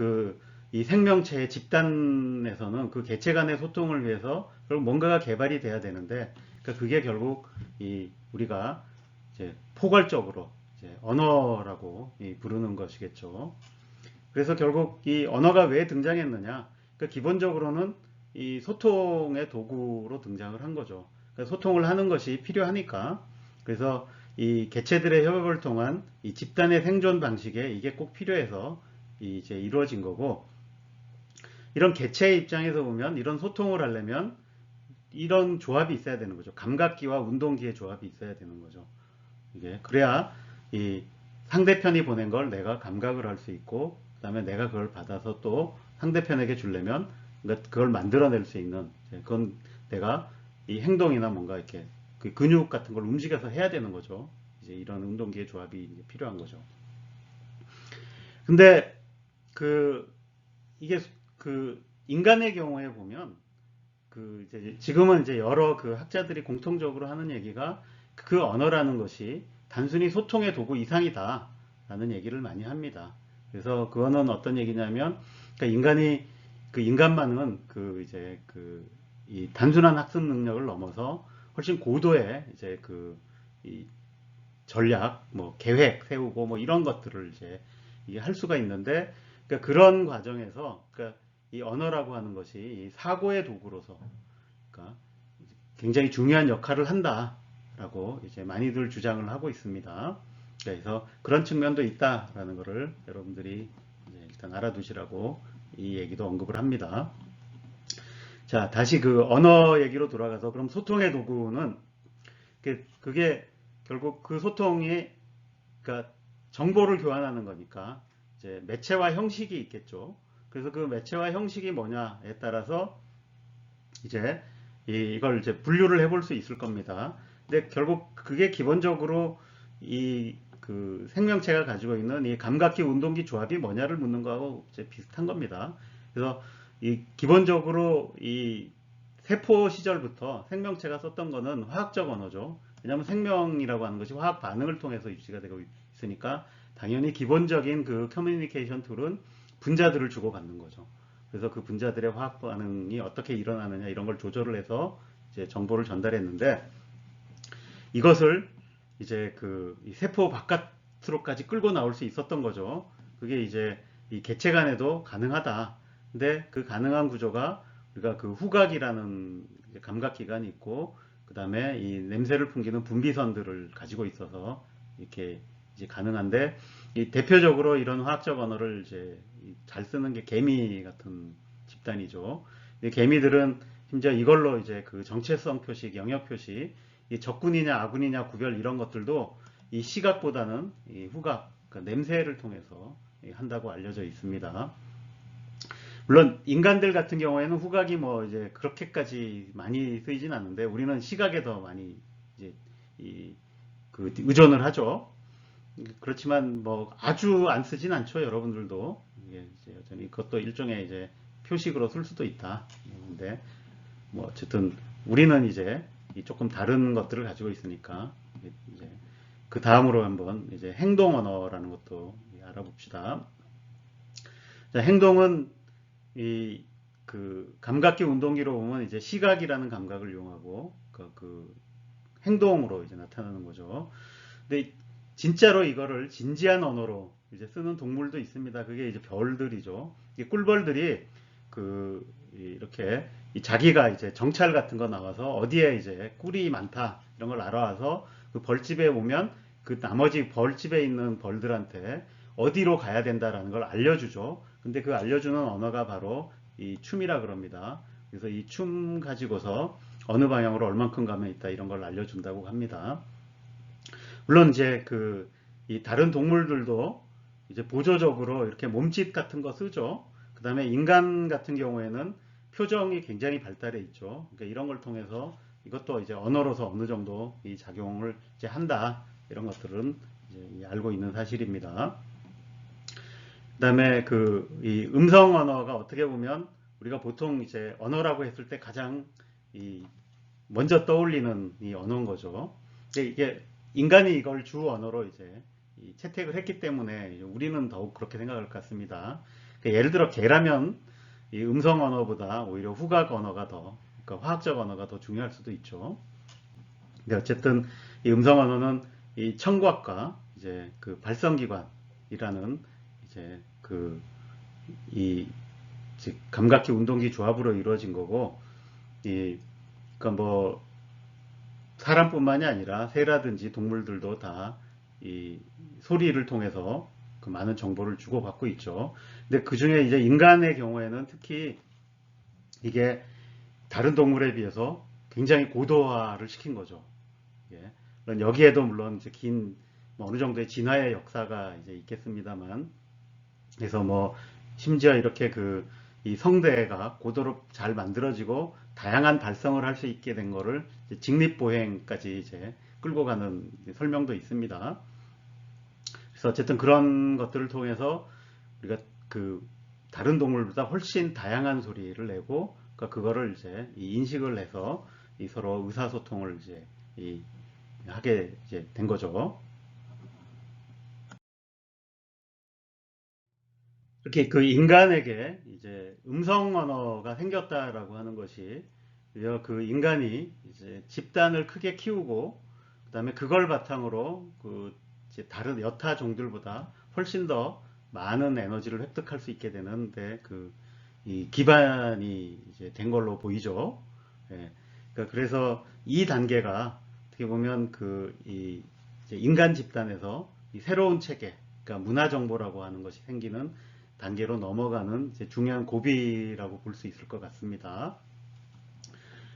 이 생명체의 집단에서는 그 개체 간의 소통을 위해서 결국 뭔가가 개발이 돼야 되는데, 그러니까 그게 결국 이 우리가 이제 포괄적으로 이제 언어라고 부르는 것이겠죠. 그래서 결국 이 언어가 왜 등장했느냐? 그러니까 기본적으로는 이 소통의 도구로 등장을 한 거죠. 그러니까 소통을 하는 것이 필요하니까. 그래서 이 개체들의 협업을 통한 이 집단의 생존 방식에 이게 꼭 필요해서 이제 이루어진 거고, 이런 개체의 입장에서 보면 이런 소통을 하려면 이런 조합이 있어야 되는 거죠. 감각기와 운동기의 조합이 있어야 되는 거죠. 이게 그래야 이 상대편이 보낸 걸 내가 감각을 할 수 있고, 그 다음에 내가 그걸 받아서 또 상대편에게 주려면 그러니까 그걸 만들어낼 수 있는, 그건 내가 이 행동이나 뭔가 이렇게 그 근육 같은 걸 움직여서 해야 되는 거죠. 이제 이런 운동기의 조합이 필요한 거죠. 근데 그 이게 그 인간의 경우에 보면 그 이제 지금은 이제 여러 그 학자들이 공통적으로 하는 얘기가 그 언어라는 것이 단순히 소통의 도구 이상이다라는 얘기를 많이 합니다. 그래서 그거는 어떤 얘기냐면, 그러니까 인간이 그 인간만은 그 이제 그 이 단순한 학습 능력을 넘어서 훨씬 고도의 이제 그 이 전략, 뭐 계획 세우고 뭐 이런 것들을 이제 이게 할 수가 있는데, 그러니까 그런 과정에서 그러니까 이 언어라고 하는 것이 이 사고의 도구로서 그러니까 굉장히 중요한 역할을 한다라고 이제 많이들 주장을 하고 있습니다. 그래서 그런 측면도 있다라는 것을 여러분들이 이제 일단 알아두시라고 이 얘기도 언급을 합니다. 자, 다시 그 언어 얘기로 돌아가서 그럼 소통의 도구는 그게 결국 그 소통이 그러니까 정보를 교환하는 거니까 이제 매체와 형식이 있겠죠. 그래서 그 매체와 형식이 뭐냐에 따라서 이제 이걸 이제 분류를 해볼 수 있을 겁니다. 근데 결국 그게 기본적으로 이 그 생명체가 가지고 있는 이 감각기 운동기 조합이 뭐냐를 묻는 거하고 이제 비슷한 겁니다. 그래서 이 기본적으로 이 세포 시절부터 생명체가 썼던 거는 화학적 언어죠. 왜냐하면 생명이라고 하는 것이 화학 반응을 통해서 유지가 되고 있으니까 당연히 기본적인 그 커뮤니케이션 툴은 분자들을 주고받는 거죠. 그래서 그 분자들의 화학 반응이 어떻게 일어나느냐 이런 걸 조절을 해서 이제 정보를 전달했는데, 이것을 이제 그 세포 바깥으로까지 끌고 나올 수 있었던 거죠. 그게 이제 이 개체 간에도 가능하다. 근데 그 가능한 구조가 우리가 그 후각이라는 감각 기관이 있고, 그 다음에 이 냄새를 풍기는 분비선들을 가지고 있어서 이렇게 이제 가능한데, 이 대표적으로 이런 화학적 언어를 이제 잘 쓰는 게 개미 같은 집단이죠. 이 개미들은 심지어 이걸로 이제 그 정체성 표식, 영역 표시, 이 적군이냐 아군이냐 구별 이런 것들도 이 시각보다는 이 후각, 그러니까 냄새를 통해서 한다고 알려져 있습니다. 물론 인간들 같은 경우에는 후각이 뭐 이제 그렇게까지 많이 쓰이진 않는데 우리는 시각에 더 많이 이제 그 의존을 하죠. 그렇지만 뭐 아주 안 쓰진 않죠. 여러분들도 이게 이제 여전히 그것도 일종의 이제 표식으로 쓸 수도 있다. 근데 뭐 어쨌든 우리는 이제 조금 다른 것들을 가지고 있으니까 이제 그 다음으로 한번 이제 행동 언어라는 것도 알아봅시다. 자, 행동은 이 그 감각기 운동기로 보면 이제 시각이라는 감각을 이용하고 그 행동으로 이제 나타나는 거죠. 근데 진짜로 이거를 진지한 언어로 이제 쓰는 동물도 있습니다. 그게 이제 벌들이죠. 이 꿀벌들이 그 이렇게 자기가 이제 정찰 같은 거 나와서 어디에 이제 꿀이 많다 이런 걸 알아와서 그 벌집에 오면 그 나머지 벌집에 있는 벌들한테 어디로 가야 된다라는 걸 알려주죠. 근데 그 알려주는 언어가 바로 이 춤이라 그럽니다. 그래서 이 춤 가지고서 어느 방향으로 얼만큼 가면 있다 이런 걸 알려준다고 합니다. 물론 이제 이 다른 동물들도 이제 보조적으로 이렇게 몸짓 같은 거 쓰죠. 그 다음에 인간 같은 경우에는 표정이 굉장히 발달해 있죠. 그러니까 이런 걸 통해서 이것도 이제 언어로서 어느 정도 이 작용을 이제 한다. 이런 것들은 이제 알고 있는 사실입니다. 그 다음에 이 음성 언어가 어떻게 보면 우리가 보통 이제 언어라고 했을 때 가장 먼저 떠올리는 이 언어인 거죠. 근데 이게 인간이 이걸 주 언어로 이제 채택을 했기 때문에 우리는 더욱 그렇게 생각할 것 같습니다. 그러니까 예를 들어 개라면 이 음성 언어보다 오히려 후각 언어가 더, 그러니까 화학적 언어가 더 중요할 수도 있죠. 근데 어쨌든 이 음성 언어는 이 청각과 이제 그 발성기관이라는 이제 그 이 감각기 운동기 조합으로 이루어진 거고, 이 그러니까 뭐 사람뿐만이 아니라 새라든지 동물들도 다 이 소리를 통해서 그 많은 정보를 주고받고 있죠. 근데 그 중에 이제 인간의 경우에는 특히 이게 다른 동물에 비해서 굉장히 고도화를 시킨 거죠. 예. 물론 여기에도 물론 이제 뭐 어느 정도의 진화의 역사가 이제 있겠습니다만, 그래서 뭐 심지어 이렇게 이 성대가 고도로 잘 만들어지고 다양한 발성을 할 수 있게 된 거를 이제 직립보행까지 이제 끌고 가는 설명도 있습니다. 그래서 어쨌든 그런 것들을 통해서 우리가 그 다른 동물보다 훨씬 다양한 소리를 내고, 그러니까 그거를 이제 인식을 해서 서로 의사소통을 이제 하게 이제 된 거죠. 이렇게 그 인간에게 이제 음성 언어가 생겼다라고 하는 것이 그 인간이 이제 집단을 크게 키우고 그다음에 그걸 바탕으로 이제 다른 여타 종들보다 훨씬 더 많은 에너지를 획득할 수 있게 되는데 이 기반이 이제 된 걸로 보이죠. 예. 그러니까 그래서 이 단계가 어떻게 보면 이 이제 인간 집단에서 이 새로운 체계, 그러니까 문화 정보라고 하는 것이 생기는 단계로 넘어가는 이제 중요한 고비라고 볼 수 있을 것 같습니다.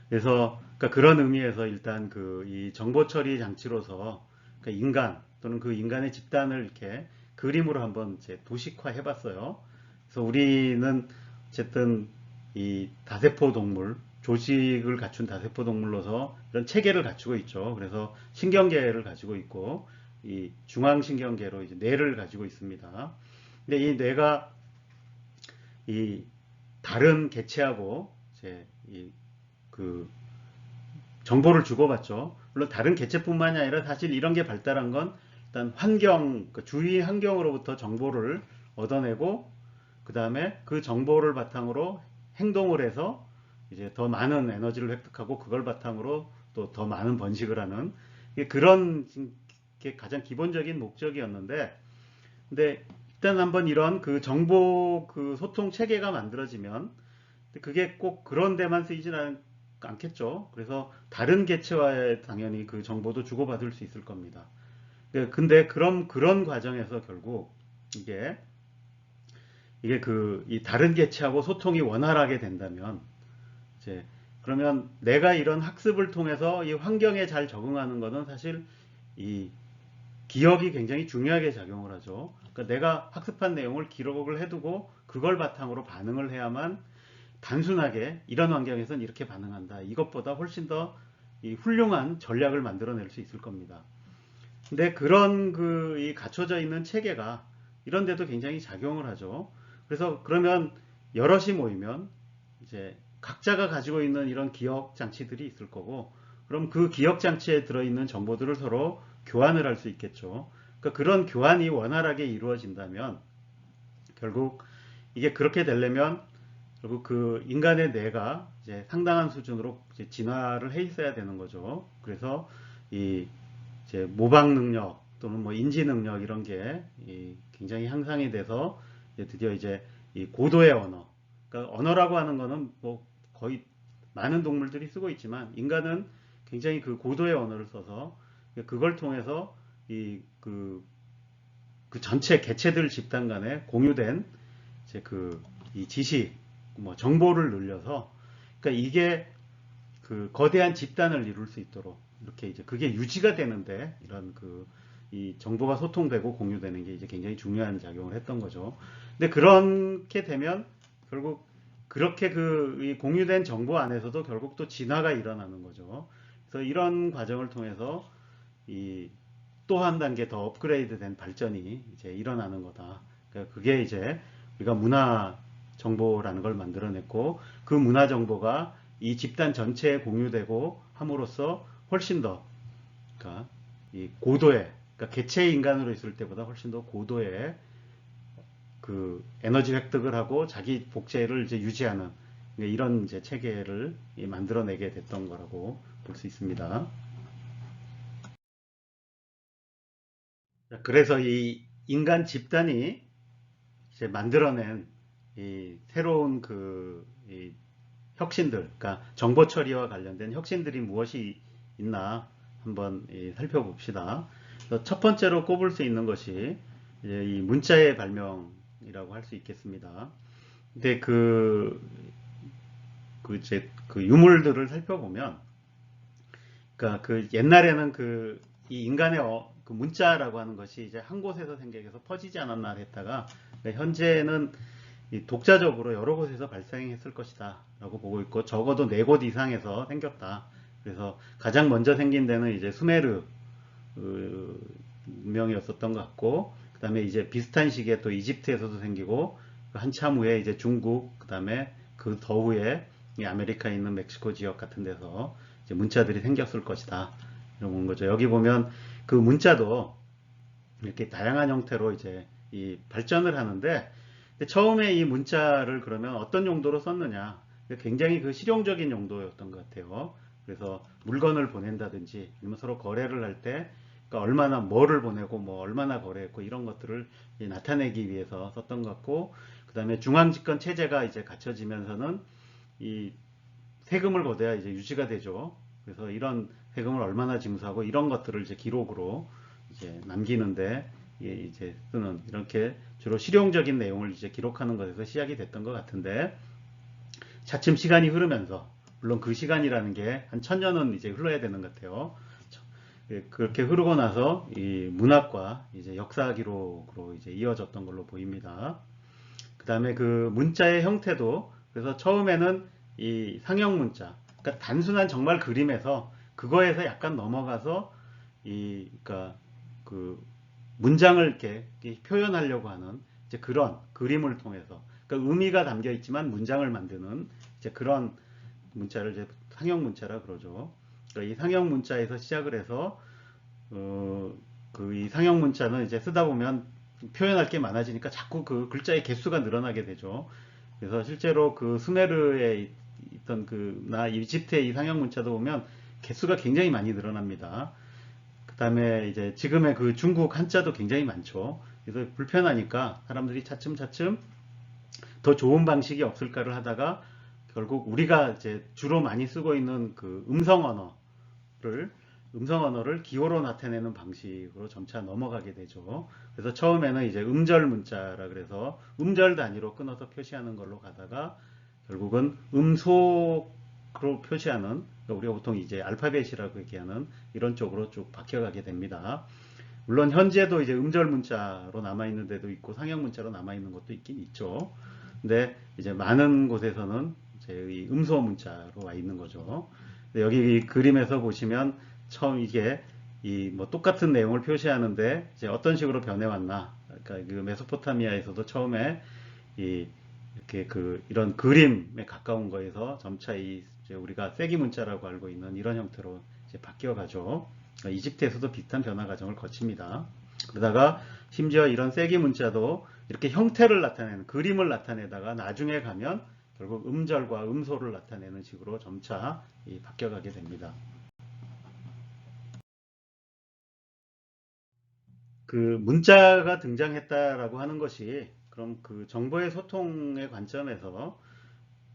그래서 그러니까 그런 의미에서 일단 이 정보 처리 장치로서 그러니까 인간 또는 그 인간의 집단을 이렇게 그림으로 한번 이제 도식화해 봤어요. 그래서 우리는 어쨌든 이 다세포 동물, 조직을 갖춘 다세포 동물로서 이런 체계를 갖추고 있죠. 그래서 신경계를 가지고 있고 이 중앙신경계로 이제 뇌를 가지고 있습니다. 근데 이 뇌가 이 다른 개체하고 이제 그 정보를 주고받죠. 물론 다른 개체뿐만이 아니라 사실 이런 게 발달한 건 일단 그 주위 환경으로부터 정보를 얻어내고 그 다음에 그 정보를 바탕으로 행동을 해서 이제 더 많은 에너지를 획득하고 그걸 바탕으로 또 더 많은 번식을 하는 그런 게 가장 기본적인 목적이었는데, 근데 일단 한번 이런 정보 소통 체계가 만들어지면 그게 꼭 그런 데만 쓰이지는 않겠죠. 그래서 다른 개체와의 당연히 그 정보도 주고받을 수 있을 겁니다. 근데 그런 과정에서 결국 이게 이 다른 개체하고 소통이 원활하게 된다면 이제 그러면 내가 이런 학습을 통해서 이 환경에 잘 적응하는 것은 사실 이 기억이 굉장히 중요하게 작용을 하죠. 그러니까 내가 학습한 내용을 기록을 해두고 그걸 바탕으로 반응을 해야만 단순하게 이런 환경에서는 이렇게 반응한다, 이것보다 훨씬 더 훌륭한 전략을 만들어낼 수 있을 겁니다. 근데 그런 이 갖춰져 있는 체계가 이런 데도 굉장히 작용을 하죠. 그래서 그러면 여럿이 모이면 이제 각자가 가지고 있는 이런 기억 장치들이 있을 거고, 그럼 그 기억 장치에 들어있는 정보들을 서로 교환을 할 수 있겠죠. 그러니까 그런 교환이 원활하게 이루어진다면 결국 이게 그렇게 되려면 결국 인간의 뇌가 이제 상당한 수준으로 이제 진화를 해 있어야 되는 거죠. 그래서 이제 모방 능력 또는 뭐 인지 능력 이런 게 굉장히 향상이 돼서 이제 드디어 이제 이 고도의 언어, 그러니까 언어라고 하는 거는 뭐 거의 많은 동물들이 쓰고 있지만 인간은 굉장히 고도의 언어를 써서 그걸 통해서 그 전체 개체들 집단 간에 공유된 이제 이 지식, 뭐 정보를 늘려서, 그러니까 이게 거대한 집단을 이룰 수 있도록 이렇게 이제 그게 유지가 되는데 이런 이 정보가 소통되고 공유되는 게 이제 굉장히 중요한 작용을 했던 거죠. 근데 그렇게 되면 결국 그렇게 이 공유된 정보 안에서도 결국 또 진화가 일어나는 거죠. 그래서 이런 과정을 통해서 또 한 단계 더 업그레이드된 발전이 이제 일어나는 거다. 그러니까 그게 이제 우리가 문화 정보라는 걸 만들어냈고, 그 문화 정보가 이 집단 전체에 공유되고 함으로써 훨씬 더 그러니까 이 고도의, 그러니까 개체 인간으로 있을 때보다 훨씬 더 고도의 그 에너지 획득을 하고 자기 복제를 이제 유지하는 이런 이제 체계를 만들어내게 됐던 거라고 볼 수 있습니다. 그래서 이 인간 집단이 이제 만들어낸 이 새로운 이 혁신들, 그러니까 정보 처리와 관련된 혁신들이 무엇이 있나 한번 살펴봅시다. 첫 번째로 꼽을 수 있는 것이 이제 이 문자의 발명이라고 할 수 있겠습니다. 근데 이제 그 유물들을 살펴보면, 그러니까 그 옛날에는 이 인간의 그 문자라고 하는 것이 이제 한 곳에서 생겨서 퍼지지 않았나 했다가, 현재는 독자적으로 여러 곳에서 발생했을 것이다 라고 보고 있고, 적어도 4곳 이상에서 생겼다. 그래서 가장 먼저 생긴 데는 이제 수메르 문명이었었던 것 같고, 그 다음에 이제 비슷한 시기에 또 이집트에서도 생기고, 한참 후에 이제 중국, 그 다음에 그 더 후에 이 아메리카에 있는 멕시코 지역 같은 데서 이제 문자들이 생겼을 것이다 이런 거죠. 여기 보면 그 문자도 이렇게 다양한 형태로 이제 이 발전을 하는데, 처음에 이 문자를 그러면 어떤 용도로 썼느냐, 굉장히 그 실용적인 용도였던 것 같아요. 그래서 물건을 보낸다든지 아니면 서로 거래를 할 때 그러니까 얼마나 뭐를 보내고 뭐 얼마나 거래했고 이런 것들을 나타내기 위해서 썼던 것 같고, 그 다음에 중앙집권 체제가 이제 갖춰지면서는 이 세금을 걷어야 이제 유지가 되죠. 그래서 이런 세금을 얼마나 징수하고 이런 것들을 이제 기록으로 이제 남기는데 이제 쓰는, 이렇게 주로 실용적인 내용을 이제 기록하는 것에서 시작이 됐던 것 같은데, 차츰 시간이 흐르면서, 물론 그 시간이라는 게 한 1000년은 이제 흘러야 되는 것 같아요. 그렇게 흐르고 나서 이 문학과 이제 역사 기록으로 이제 이어졌던 걸로 보입니다. 그 다음에 그 문자의 형태도, 그래서 처음에는 이 상형 문자, 그러니까 단순한 정말 그림에서 그거에서 약간 넘어가서 그러니까 그 문장을 이렇게 표현하려고 하는 이제 그런 그림을 통해서, 그러니까 의미가 담겨 있지만 문장을 만드는 이제 그런 문자를 이제 상형 문자라 그러죠. 그러니까 이 상형 문자에서 시작을 해서 이 상형 문자는 이제 쓰다 보면 표현할 게 많아지니까 자꾸 그 글자의 개수가 늘어나게 되죠. 그래서 실제로 그 수메르에 있던 나 이집트의 이 상형 문자도 보면 개수가 굉장히 많이 늘어납니다. 그 다음에 이제 지금의 그 중국 한자도 굉장히 많죠. 그래서 불편하니까 사람들이 차츰차츰 더 좋은 방식이 없을까를 하다가 결국 우리가 이제 주로 많이 쓰고 있는 그 음성 언어를 기호로 나타내는 방식으로 점차 넘어가게 되죠. 그래서 처음에는 이제 음절 문자라 그래서 음절 단위로 끊어서 표시하는 걸로 가다가 결국은 음속으로 표시하는, 그러니까 우리가 보통 이제 알파벳이라고 얘기하는 이런 쪽으로 쭉 바뀌어가게 됩니다. 물론 현재도 이제 음절 문자로 남아있는 데도 있고 상형 문자로 남아있는 것도 있긴 있죠. 근데 이제 많은 곳에서는 이제 이 음소 문자로 와 있는 거죠. 여기 이 그림에서 보시면 처음 이게 이 뭐 똑같은 내용을 표시하는데 이제 어떤 식으로 변해왔나. 그러니까 그 메소포타미아에서도 처음에 이렇게 이런 그림에 가까운 거에서 점차 이제 우리가 세기 문자라고 알고 있는 이런 형태로 이제 바뀌어가죠. 그러니까 이집트에서도 비슷한 변화 과정을 거칩니다. 그러다가 심지어 이런 세기 문자도 이렇게 형태를 나타내는, 그림을 나타내다가 나중에 가면 결국 음절과 음소를 나타내는 식으로 점차 바뀌어가게 됩니다. 그 문자가 등장했다라고 하는 것이 그럼 그 정보의 소통의 관점에서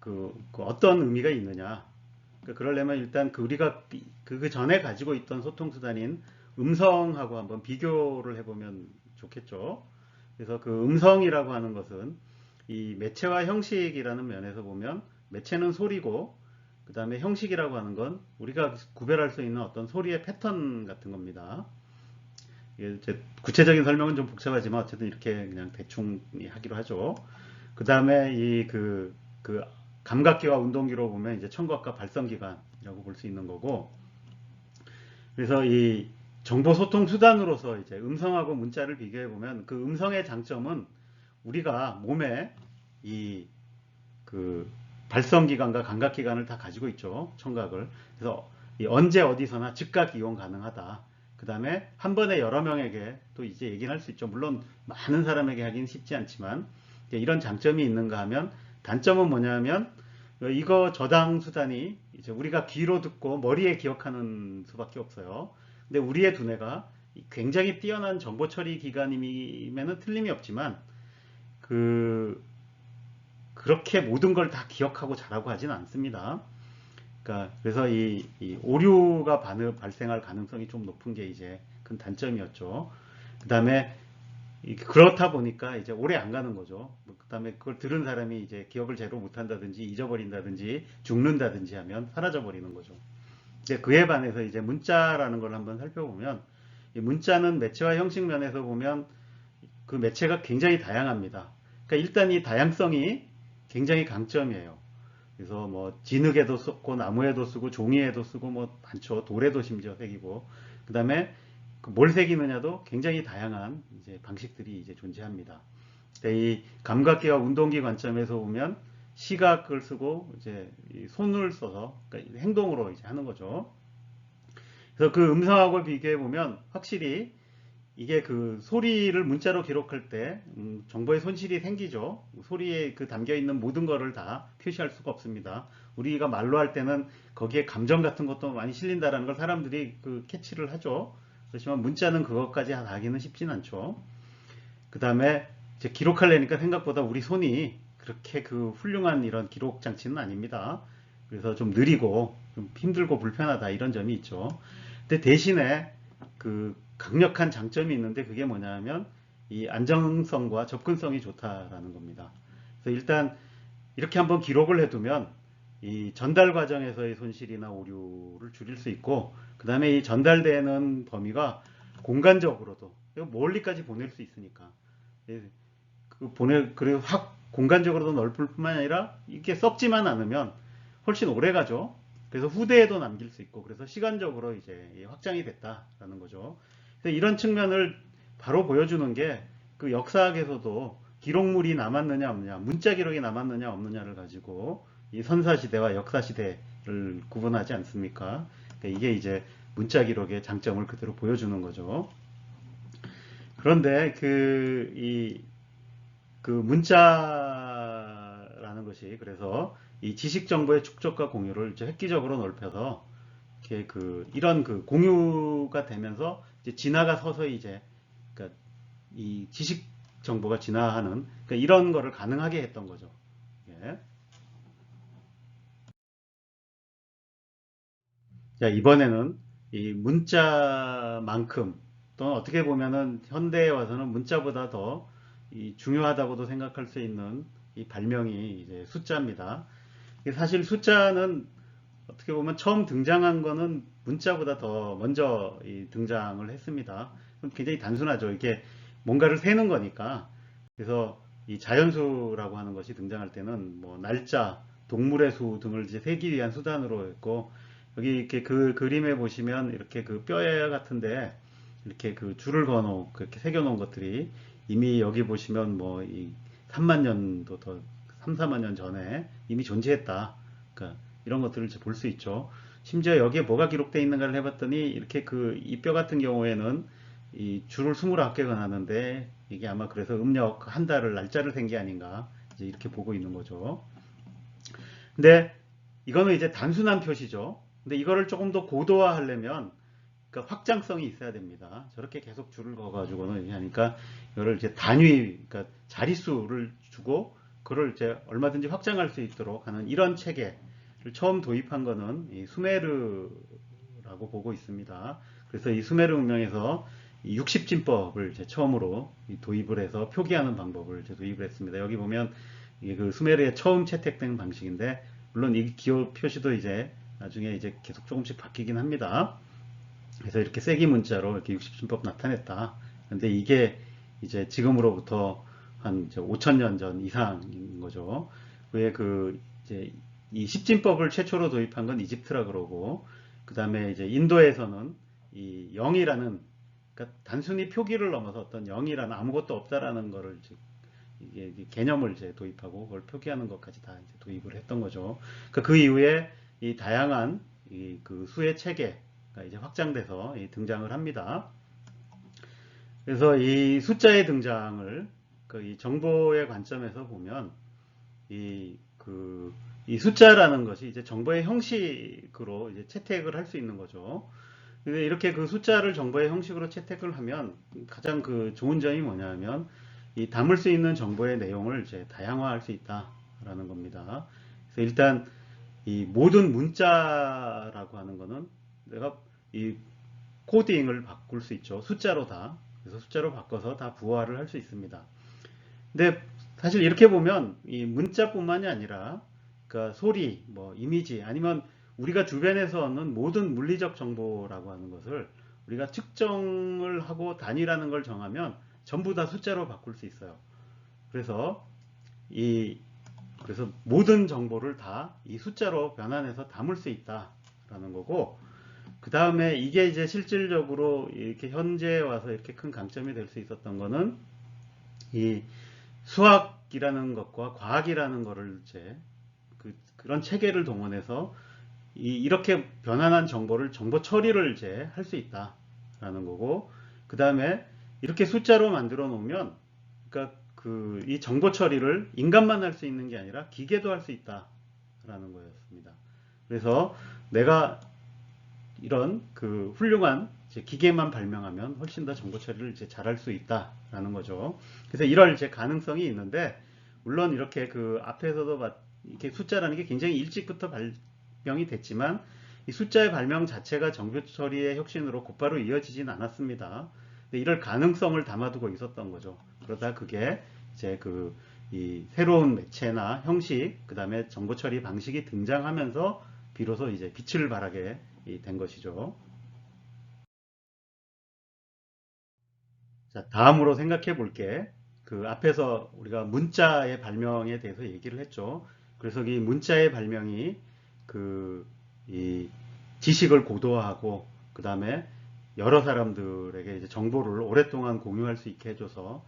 그 어떤 의미가 있느냐? 그러려면 일단 우리가 그 전에 가지고 있던 소통 수단인 음성하고 한번 비교를 해보면 좋겠죠. 그래서 그 음성이라고 하는 것은 이 매체와 형식이라는 면에서 보면 매체는 소리고, 그 다음에 형식이라고 하는 건 우리가 구별할 수 있는 어떤 소리의 패턴 같은 겁니다. 이제 구체적인 설명은 좀 복잡하지만 어쨌든 이렇게 그냥 대충 하기로 하죠. 그 다음에 그 감각기와 운동기로 보면 이제 청각과 발성기관이라고 볼 수 있는 거고, 그래서 이 정보 소통 수단으로서 이제 음성하고 문자를 비교해 보면 그 음성의 장점은 우리가 몸에 그 발성기관과 감각기관을 다 가지고 있죠. 청각을. 그래서 언제 어디서나 즉각 이용 가능하다. 그 다음에 한 번에 여러 명에게 또 이제 얘기를 할 수 있죠. 물론 많은 사람에게 하기는 쉽지 않지만, 이런 장점이 있는가 하면 단점은 뭐냐면 이거 저장 수단이 이제 우리가 귀로 듣고 머리에 기억하는 수밖에 없어요. 근데 우리의 두뇌가 굉장히 뛰어난 정보 처리 기관이면은 틀림이 없지만 그 그렇게 모든 걸 다 기억하고 잘하고 하지는 않습니다. 그러니까 그래서 이 오류가 발생할 가능성이 좀 높은 게 이제 큰 단점이었죠. 그 다음에 그렇다 보니까 이제 오래 안 가는 거죠. 그 다음에 그걸 들은 사람이 이제 기억을 제대로 못한다든지 잊어버린다든지 죽는다든지 하면 사라져 버리는 거죠. 이제 그에 반해서 이제 문자라는 걸 한번 살펴보면 이 문자는 매체와 형식 면에서 보면 그 매체가 굉장히 다양합니다. 그러니까 일단 이 다양성이 굉장히 강점이에요. 그래서 뭐 진흙에도 쓰고 나무에도 쓰고 종이에도 쓰고 뭐 많죠. 돌에도 심지어 새기고 그 다음에 뭘 새기느냐도 굉장히 다양한 이제 방식들이 이제 존재합니다. 이 감각기와 운동기 관점에서 보면 시각을 쓰고 이제 손을 써서 그러니까 행동으로 이제 하는 거죠. 그래서 그 음성하고 비교해 보면 확실히 이게 그 소리를 문자로 기록할 때 정보의 손실이 생기죠. 소리에 그 담겨 있는 모든 거를 다 표시할 수가 없습니다. 우리가 말로 할 때는 거기에 감정 같은 것도 많이 실린다라는 걸 사람들이 그 캐치를 하죠. 그렇지만 문자는 그것까지 하기는 쉽진 않죠. 그 다음에 이제 기록하려니까 생각보다 우리 손이 그렇게 그 훌륭한 이런 기록 장치는 아닙니다. 그래서 좀 느리고 좀 힘들고 불편하다 이런 점이 있죠. 근데 대신에 그 강력한 장점이 있는데 그게 뭐냐면 이 안정성과 접근성이 좋다라는 겁니다. 그래서 일단 이렇게 한번 기록을 해두면 이 전달 과정에서의 손실이나 오류를 줄일 수 있고 그 다음에 이 전달되는 범위가 공간적으로도 멀리까지 보낼 수 있으니까 그리고 확 공간적으로도 넓을 뿐만 아니라 이게 썩지만 않으면 훨씬 오래 가죠. 그래서 후대에도 남길 수 있고 그래서 시간적으로 이제 확장이 됐다라는 거죠. 그래서 이런 측면을 바로 보여주는 게 그 역사학에서도 기록물이 남았느냐 없느냐, 문자 기록이 남았느냐 없느냐를 가지고 이 선사시대와 역사시대를 구분하지 않습니까? 그러니까 이게 이제 문자 기록의 장점을 그대로 보여주는 거죠. 그런데 그 문자라는 것이 그래서 이 지식 정보의 축적과 공유를 이제 획기적으로 넓혀서 이렇게 이런 그 공유가 되면서 이제 진화가 서서히 이제 그러니까 이 지식 정보가 진화하는 그러니까 이런 거를 가능하게 했던 거죠. 예. 자, 이번에는 이 문자만큼 또는 어떻게 보면은 현대에 와서는 문자보다 더 중요하다고도 생각할 수 있는 이 발명이 이제 숫자입니다. 사실 숫자는 어떻게 보면 처음 등장한 거는 문자보다 더 먼저 등장을 했습니다. 굉장히 단순하죠. 이게 뭔가를 세는 거니까. 그래서 이 자연수라고 하는 것이 등장할 때는 뭐 날짜, 동물의 수 등을 이제 세기 위한 수단으로 했고 여기 이렇게 그 그림에 보시면 이렇게 그 뼈에 같은데 이렇게 그 줄을 그어놓은 그렇게 새겨놓은 것들이 이미 여기 보시면 뭐 이 3만 년도 더 3, 4만 년 전에 이미 존재했다. 그러니까 이런 것들을 볼 수 있죠. 심지어 여기에 뭐가 기록되어 있는가를 해봤더니 이렇게 그 이 뼈 같은 경우에는 이 줄을 29개가 나는데 이게 아마 그래서 음력 한 달을 날짜를 센 게 아닌가 이제 이렇게 보고 있는 거죠. 근데 이거는 이제 단순한 표시죠. 근데 이거를 조금 더 고도화하려면 그러니까 확장성이 있어야 됩니다. 저렇게 계속 줄을 그어가지고는 하니까 이거를 이제 단위, 그러니까 자릿수를 주고 그걸 이제 얼마든지 확장할 수 있도록 하는 이런 체계를 처음 도입한 거는 이 수메르라고 보고 있습니다. 그래서 이 수메르 문명에서 60진법을 이제 처음으로 도입을 해서 표기하는 방법을 이제 도입을 했습니다. 여기 보면 이게 그 수메르에 처음 채택된 방식인데 물론 이 기호 표시도 이제 나중에 이제 계속 조금씩 바뀌긴 합니다. 그래서 이렇게 세기 문자로 이렇게 60진법 나타냈다. 근데 이게 이제 지금으로부터 한 5,000년 전 이상인 거죠. 왜 이제 이 10진법을 최초로 도입한 건 이집트라 그러고, 그 다음에 이제 인도에서는 이 0이라는, 그러니까 단순히 표기를 넘어서 어떤 0이라는 아무것도 없다라는 거를 이게 개념을 이제 도입하고 그걸 표기하는 것까지 다 이제 도입을 했던 거죠. 그러니까 그 이후에 이 다양한 그 수의 체계가 이제 확장돼서 등장을 합니다. 그래서 이 숫자의 등장을 이 정보의 관점에서 보면 이 숫자라는 것이 이제 정보의 형식으로 이제 채택을 할 수 있는 거죠. 근데 이렇게 그 숫자를 정보의 형식으로 채택을 하면 가장 그 좋은 점이 뭐냐면 이 담을 수 있는 정보의 내용을 이제 다양화할 수 있다라는 겁니다. 그래서 일단 이 모든 문자라고 하는 거는 내가 이 코딩을 바꿀 수 있죠. 숫자로 다. 그래서 숫자로 바꿔서 다 부호화를 할 수 있습니다. 근데 사실 이렇게 보면 이 문자뿐만이 아니라 그러니까 소리, 뭐 이미지 아니면 우리가 주변에서 얻는 모든 물리적 정보라고 하는 것을 우리가 측정을 하고 단위라는 걸 정하면 전부 다 숫자로 바꿀 수 있어요. 그래서 이 그래서 모든 정보를 다 이 숫자로 변환해서 담을 수 있다라는 거고, 그 다음에 이게 이제 실질적으로 이렇게 현재에 와서 이렇게 큰 강점이 될 수 있었던 거는 이 수학이라는 것과 과학이라는 거를 이제 그런 체계를 동원해서 이렇게 변환한 정보를 정보 처리를 이제 할 수 있다라는 거고, 그 다음에 이렇게 숫자로 만들어 놓으면 그러니까 이 정보 처리를 인간만 할 수 있는 게 아니라 기계도 할 수 있다라는 거였습니다. 그래서 내가 이런 훌륭한 기계만 발명하면 훨씬 더 정보 처리를 이제 잘할 수 있다라는 거죠. 그래서 이럴 이제 가능성이 있는데, 물론 이렇게 앞에서도 이렇게 숫자라는 게 굉장히 일찍부터 발명이 됐지만 이 숫자의 발명 자체가 정보 처리의 혁신으로 곧바로 이어지진 않았습니다. 근데 이럴 가능성을 담아두고 있었던 거죠. 그러다 그게 이제 이 새로운 매체나 형식, 그 다음에 정보 처리 방식이 등장하면서 비로소 이제 빛을 발하게 된 것이죠. 자, 다음으로 생각해 볼게. 앞에서 우리가 문자의 발명에 대해서 얘기를 했죠. 그래서 이 문자의 발명이 이 지식을 고도화하고, 그 다음에 여러 사람들에게 이제 정보를 오랫동안 공유할 수 있게 해줘서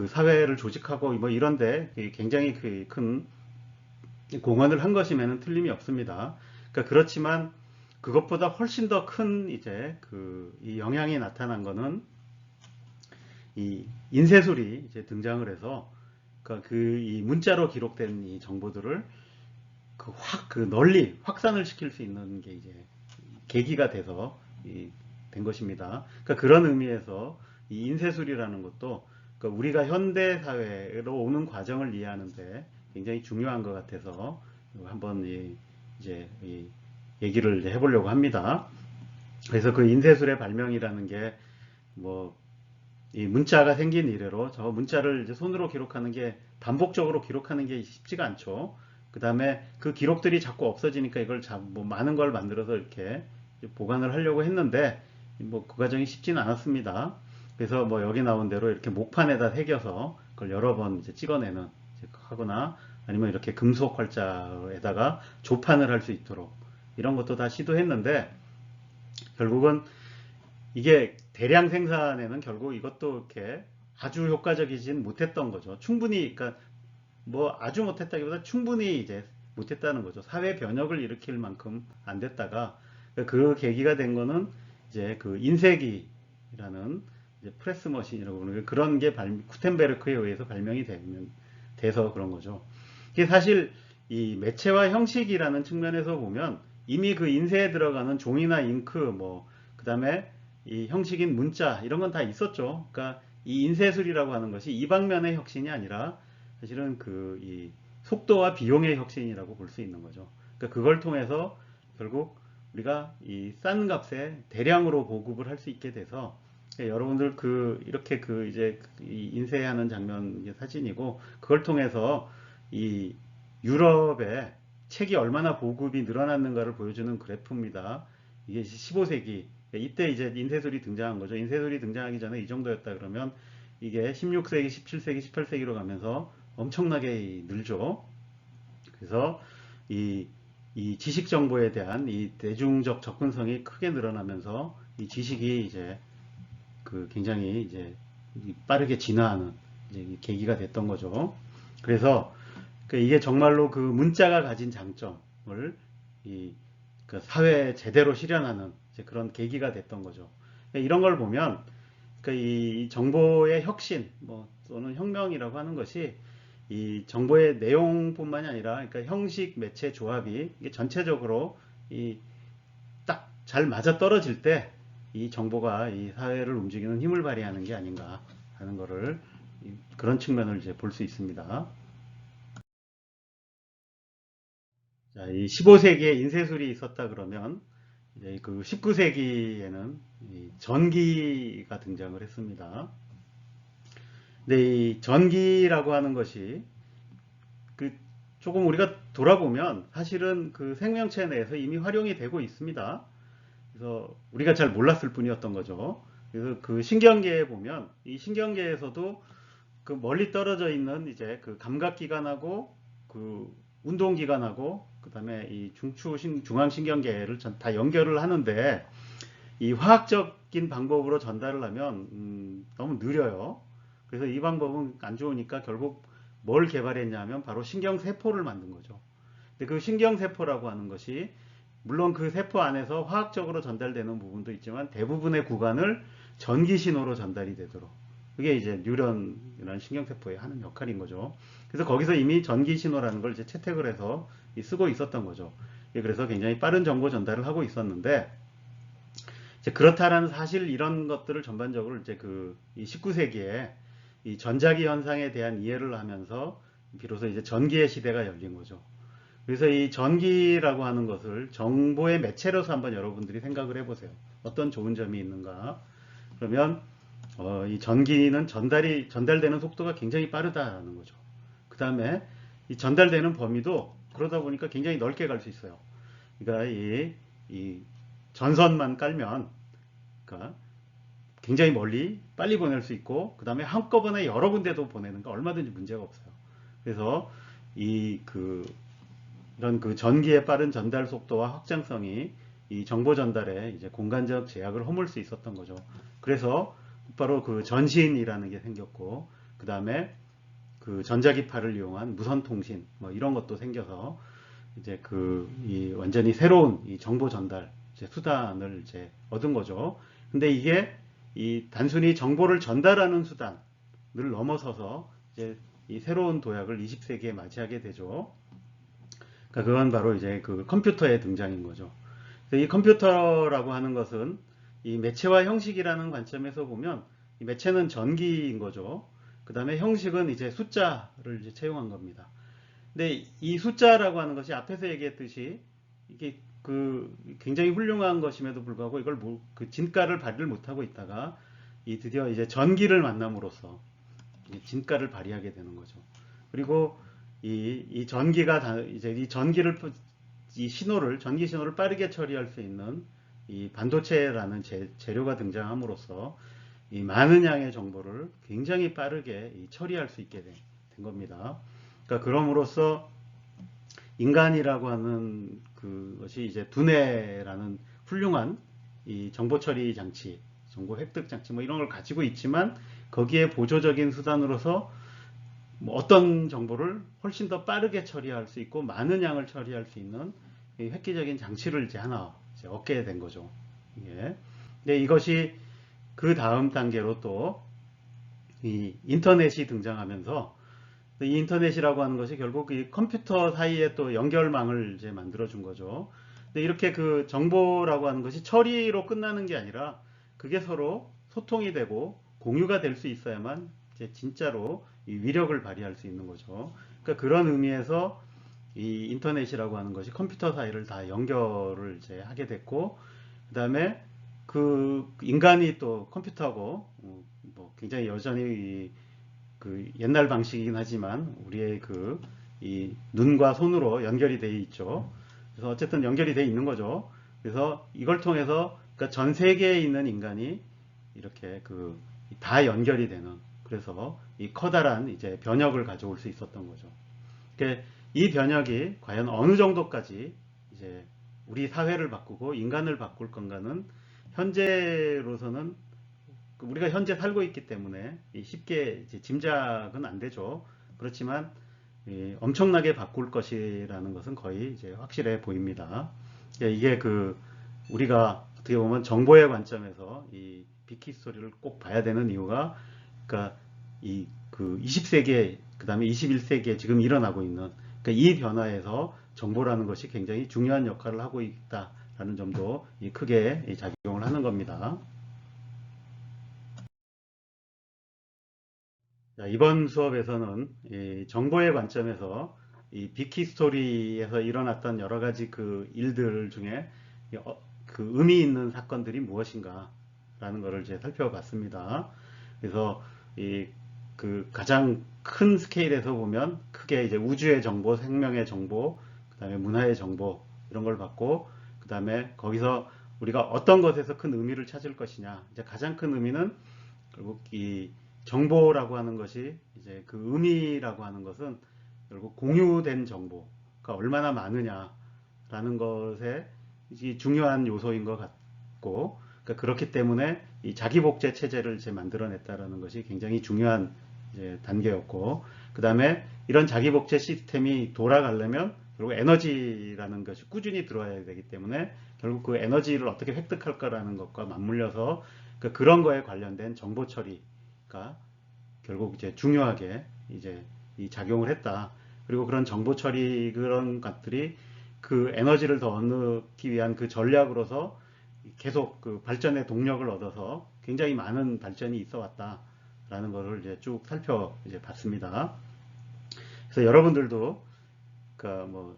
사회를 조직하고 뭐 이런데 굉장히 큰 공헌을 한 것임에는 틀림이 없습니다. 그러니까 그렇지만 그것보다 훨씬 더 큰 이제 이 영향이 나타난 거는 이 인쇄술이 이제 등장을 해서 그러니까 이 문자로 기록된 이 정보들을 널리 확산을 시킬 수 있는 게 이제 계기가 돼서 된 것입니다. 그러니까 그런 의미에서 이 인쇄술이라는 것도 그러니까 우리가 현대 사회로 오는 과정을 이해하는데 굉장히 중요한 것 같아서 한번 이제 얘기를 이제 해보려고 합니다. 그래서 그 인쇄술의 발명이라는 게 뭐 이 문자가 생긴 이래로 저 문자를 이제 손으로 기록하는 게 반복적으로 기록하는 게 쉽지가 않죠. 그 다음에 그 기록들이 자꾸 없어지니까 이걸 뭐 많은 걸 만들어서 이렇게 보관을 하려고 했는데 뭐 그 과정이 쉽지는 않았습니다. 그래서 뭐 여기 나온 대로 이렇게 목판에다 새겨서 그걸 여러 번 이제 찍어내는 하거나 아니면 이렇게 금속 활자에다가 조판을 할 수 있도록 이런 것도 다 시도했는데 결국은 이게 대량 생산에는 결국 이것도 이렇게 아주 효과적이진 못했던 거죠. 충분히, 그러니까 뭐 아주 못했다기보다 충분히 이제 못했다는 거죠. 사회 변혁을 일으킬 만큼 안 됐다가 그 계기가 된 거는 이제 인쇄기라는 이제 프레스 머신이라고 부르는 그런 게 구텐베르크에 의해서 발명이 돼서 그런 거죠. 이게 사실 이 매체와 형식이라는 측면에서 보면 이미 인쇄에 들어가는 종이나 잉크 뭐 그다음에 이 형식인 문자 이런 건 다 있었죠. 그러니까 이 인쇄술이라고 하는 것이 이 방면의 혁신이 아니라 사실은 이 속도와 비용의 혁신이라고 볼 수 있는 거죠. 그러니까 그걸 통해서 결국 우리가 이 싼 값에 대량으로 보급을 할 수 있게 돼서 여러분들 이렇게 이제 이 인쇄하는 장면 사진이고 그걸 통해서 이 유럽의 책이 얼마나 보급이 늘어났는가를 보여주는 그래프입니다. 이게 15세기 이때 이제 인쇄술이 등장한 거죠. 인쇄술이 등장하기 전에 이 정도였다 그러면 이게 16세기, 17세기, 18세기로 가면서 엄청나게 늘죠. 그래서 이 지식 정보에 대한 이 대중적 접근성이 크게 늘어나면서 이 지식이 이제 굉장히 이제 빠르게 진화하는 이제 계기가 됐던 거죠. 그래서 이게 정말로 문자가 가진 장점을 사회에 제대로 실현하는 그런 계기가 됐던 거죠. 이런 걸 보면 이 정보의 혁신, 뭐 또는 혁명이라고 하는 것이 이 정보의 내용뿐만이 아니라 그러니까 형식, 매체, 조합이 이게 전체적으로 이 딱 잘 맞아 떨어질 때 이 정보가 이 사회를 움직이는 힘을 발휘하는 게 아닌가 하는 거를 그런 측면을 이제 볼 수 있습니다. 자, 이 15세기에 인쇄술이 있었다 그러면 이제 그 19세기에는 이 전기가 등장을 했습니다. 근데 이 전기라고 하는 것이 그 조금 우리가 돌아보면 사실은 그 생명체 내에서 이미 활용이 되고 있습니다. 그래서 우리가 잘 몰랐을 뿐이었던 거죠. 그래서 그 신경계에 보면 이 신경계에서도 그 멀리 떨어져 있는 이제 그 감각기관하고 그 운동기관하고 그다음에 이 중앙신경계를 다 연결을 하는데 이 화학적인 방법으로 전달을 하면 너무 느려요. 그래서 이 방법은 안 좋으니까 결국 뭘 개발했냐면 바로 신경세포를 만든 거죠. 근데 그 신경세포라고 하는 것이 물론 그 세포 안에서 화학적으로 전달되는 부분도 있지만 대부분의 구간을 전기신호로 전달이 되도록 그게 이제 뉴런이라는 신경세포의 하는 역할인 거죠. 그래서 거기서 이미 전기신호라는 걸 이제 채택을 해서 쓰고 있었던 거죠. 그래서 굉장히 빠른 정보 전달을 하고 있었는데 이제 그렇다라는 사실 이런 것들을 전반적으로 이제 이 19세기에 이 전자기 현상에 대한 이해를 하면서 비로소 이제 전기의 시대가 열린 거죠. 그래서 이 전기라고 하는 것을 정보의 매체로서 한번 여러분들이 생각을 해보세요. 어떤 좋은 점이 있는가? 그러면 이 전기는 전달되는 속도가 굉장히 빠르다는 거죠. 그 다음에 이 전달되는 범위도 그러다 보니까 굉장히 넓게 갈 수 있어요. 그러니까 이 전선만 깔면 그러니까 굉장히 멀리 빨리 보낼 수 있고 그 다음에 한꺼번에 여러 군데도 보내는 거 얼마든지 문제가 없어요. 그래서 이런 그 전기의 빠른 전달 속도와 확장성이 이 정보 전달에 이제 공간적 제약을 허물 수 있었던 거죠. 그래서 바로 그 전신이라는 게 생겼고 그 다음에 그 전자기파를 이용한 무선 통신 뭐 이런 것도 생겨서 이제 이 완전히 새로운 이 정보 전달 이제 수단을 이제 얻은 거죠. 근데 이게 이 단순히 정보를 전달하는 수단을 넘어서서 이제 이 새로운 도약을 20세기에 맞이하게 되죠. 그러니까 그건 바로 이제 그 컴퓨터의 등장인 거죠. 이 컴퓨터라고 하는 것은 이 매체와 형식이라는 관점에서 보면 이 매체는 전기인 거죠. 그 다음에 형식은 이제 숫자를 이제 채용한 겁니다. 근데 이 숫자라고 하는 것이 앞에서 얘기했듯이 이게 굉장히 훌륭한 것임에도 불구하고 이걸 그 진가를 발휘를 못하고 있다가 드디어 이제 전기를 만남으로써 진가를 발휘하게 되는 거죠. 그리고 이 전기가 이제 이 전기를 전기 신호를 빠르게 처리할 수 있는 이 반도체라는 재료가 등장함으로써 이 많은 양의 정보를 굉장히 빠르게 처리할 수 있게 된 겁니다. 그러니까 그럼으로써 인간이라고 하는 그것이 이제 두뇌라는 훌륭한 이 정보 처리 장치, 정보 획득 장치 뭐 이런 걸 가지고 있지만 거기에 보조적인 수단으로서 뭐 어떤 정보를 훨씬 더 빠르게 처리할 수 있고 많은 양을 처리할 수 있는 획기적인 장치를 이제 하나 이제 얻게 된 거죠. 예. 근데 이것이 그 다음 단계로 또 이 인터넷이 등장하면서 이 인터넷이라고 하는 것이 결국 이 컴퓨터 사이에 또 연결망을 이제 만들어 준 거죠. 근데 이렇게 그 정보라고 하는 것이 처리로 끝나는 게 아니라 그게 서로 소통이 되고 공유가 될 수 있어야만 이제 진짜로 이 위력을 발휘할 수 있는 거죠. 그러니까 그런 의미에서 이 인터넷이라고 하는 것이 컴퓨터 사이를 다 연결을 이제 하게 됐고, 그 다음에 그 인간이 또 컴퓨터하고 뭐 굉장히 여전히 그 옛날 방식이긴 하지만 우리의 이 눈과 손으로 연결이 되어 있죠. 그래서 어쨌든 연결이 되어 있는 거죠. 그래서 이걸 통해서 그러니까 전 세계에 있는 인간이 이렇게 다 연결이 되는 그래서 이 커다란 이제 변혁을 가져올 수 있었던 거죠. 그러니까 이 변혁이 과연 어느 정도까지 이제 우리 사회를 바꾸고 인간을 바꿀 건가는 현재로서는 우리가 현재 살고 있기 때문에 쉽게 짐작은 안 되죠. 그렇지만 엄청나게 바꿀 것이라는 것은 거의 이제 확실해 보입니다. 이게 우리가 어떻게 보면 정보의 관점에서 이 빅히스토리를 꼭 봐야 되는 이유가 그러니까 그 20세기에 그 다음에 21세기에 지금 일어나고 있는 그러니까 이 변화에서 정보라는 것이 굉장히 중요한 역할을 하고 있다라는 점도 크게 작용을 하는 겁니다. 자, 이번 수업에서는 이 정보의 관점에서 이 빅히스토리에서 일어났던 여러 가지 그 일들 중에 그 의미 있는 사건들이 무엇인가 라는 것을 이제 살펴봤습니다. 그래서 이 그 가장 큰 스케일에서 보면 크게 이제 우주의 정보, 생명의 정보, 그다음에 문화의 정보 이런 걸 봤고, 그다음에 거기서 우리가 어떤 것에서 큰 의미를 찾을 것이냐. 이제 가장 큰 의미는 결국 이 정보라고 하는 것이 이제 그 의미라고 하는 것은 결국 공유된 정보가 얼마나 많으냐라는 것에 중요한 요소인 것 같고, 그러니까 그렇기 때문에 이 자기복제 체제를 이제 만들어냈다라는 것이 굉장히 중요한 이제 단계였고, 그 다음에 이런 자기복제 시스템이 돌아가려면 결국 에너지라는 것이 꾸준히 들어와야 되기 때문에 결국 그 에너지를 어떻게 획득할까라는 것과 맞물려서 그런 거에 관련된 정보 처리가 결국 이제 중요하게 이제 이 작용을 했다. 그리고 그런 정보 처리 그런 것들이 그 에너지를 더 얻기 위한 그 전략으로서 계속 그 발전의 동력을 얻어서 굉장히 많은 발전이 있어 왔다라는 것을 이제 쭉 이제 봤습니다. 그래서 여러분들도 그뭐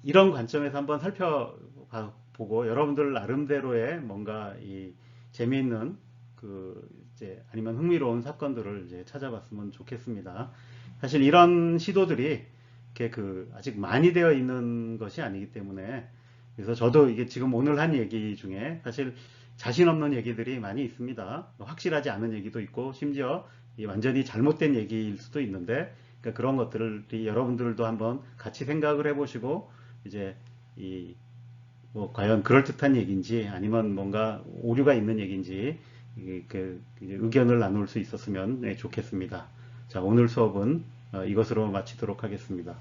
이런 관점에서 한번 살펴보고 여러분들 나름대로의 뭔가 이 재미있는 그 이제 아니면 흥미로운 사건들을 이제 찾아봤으면 좋겠습니다. 사실 이런 시도들이 이렇게 그 아직 많이 되어 있는 것이 아니기 때문에 그래서 저도 이게 지금 오늘 한 얘기 중에 사실 자신 없는 얘기들이 많이 있습니다. 확실하지 않은 얘기도 있고 심지어 완전히 잘못된 얘기일 수도 있는데 그러니까 그런 것들을 여러분들도 한번 같이 생각을 해보시고 이제 이 뭐 과연 그럴듯한 얘기인지 아니면 뭔가 오류가 있는 얘기인지 그 의견을 나눌 수 있었으면 좋겠습니다. 자, 오늘 수업은 이것으로 마치도록 하겠습니다.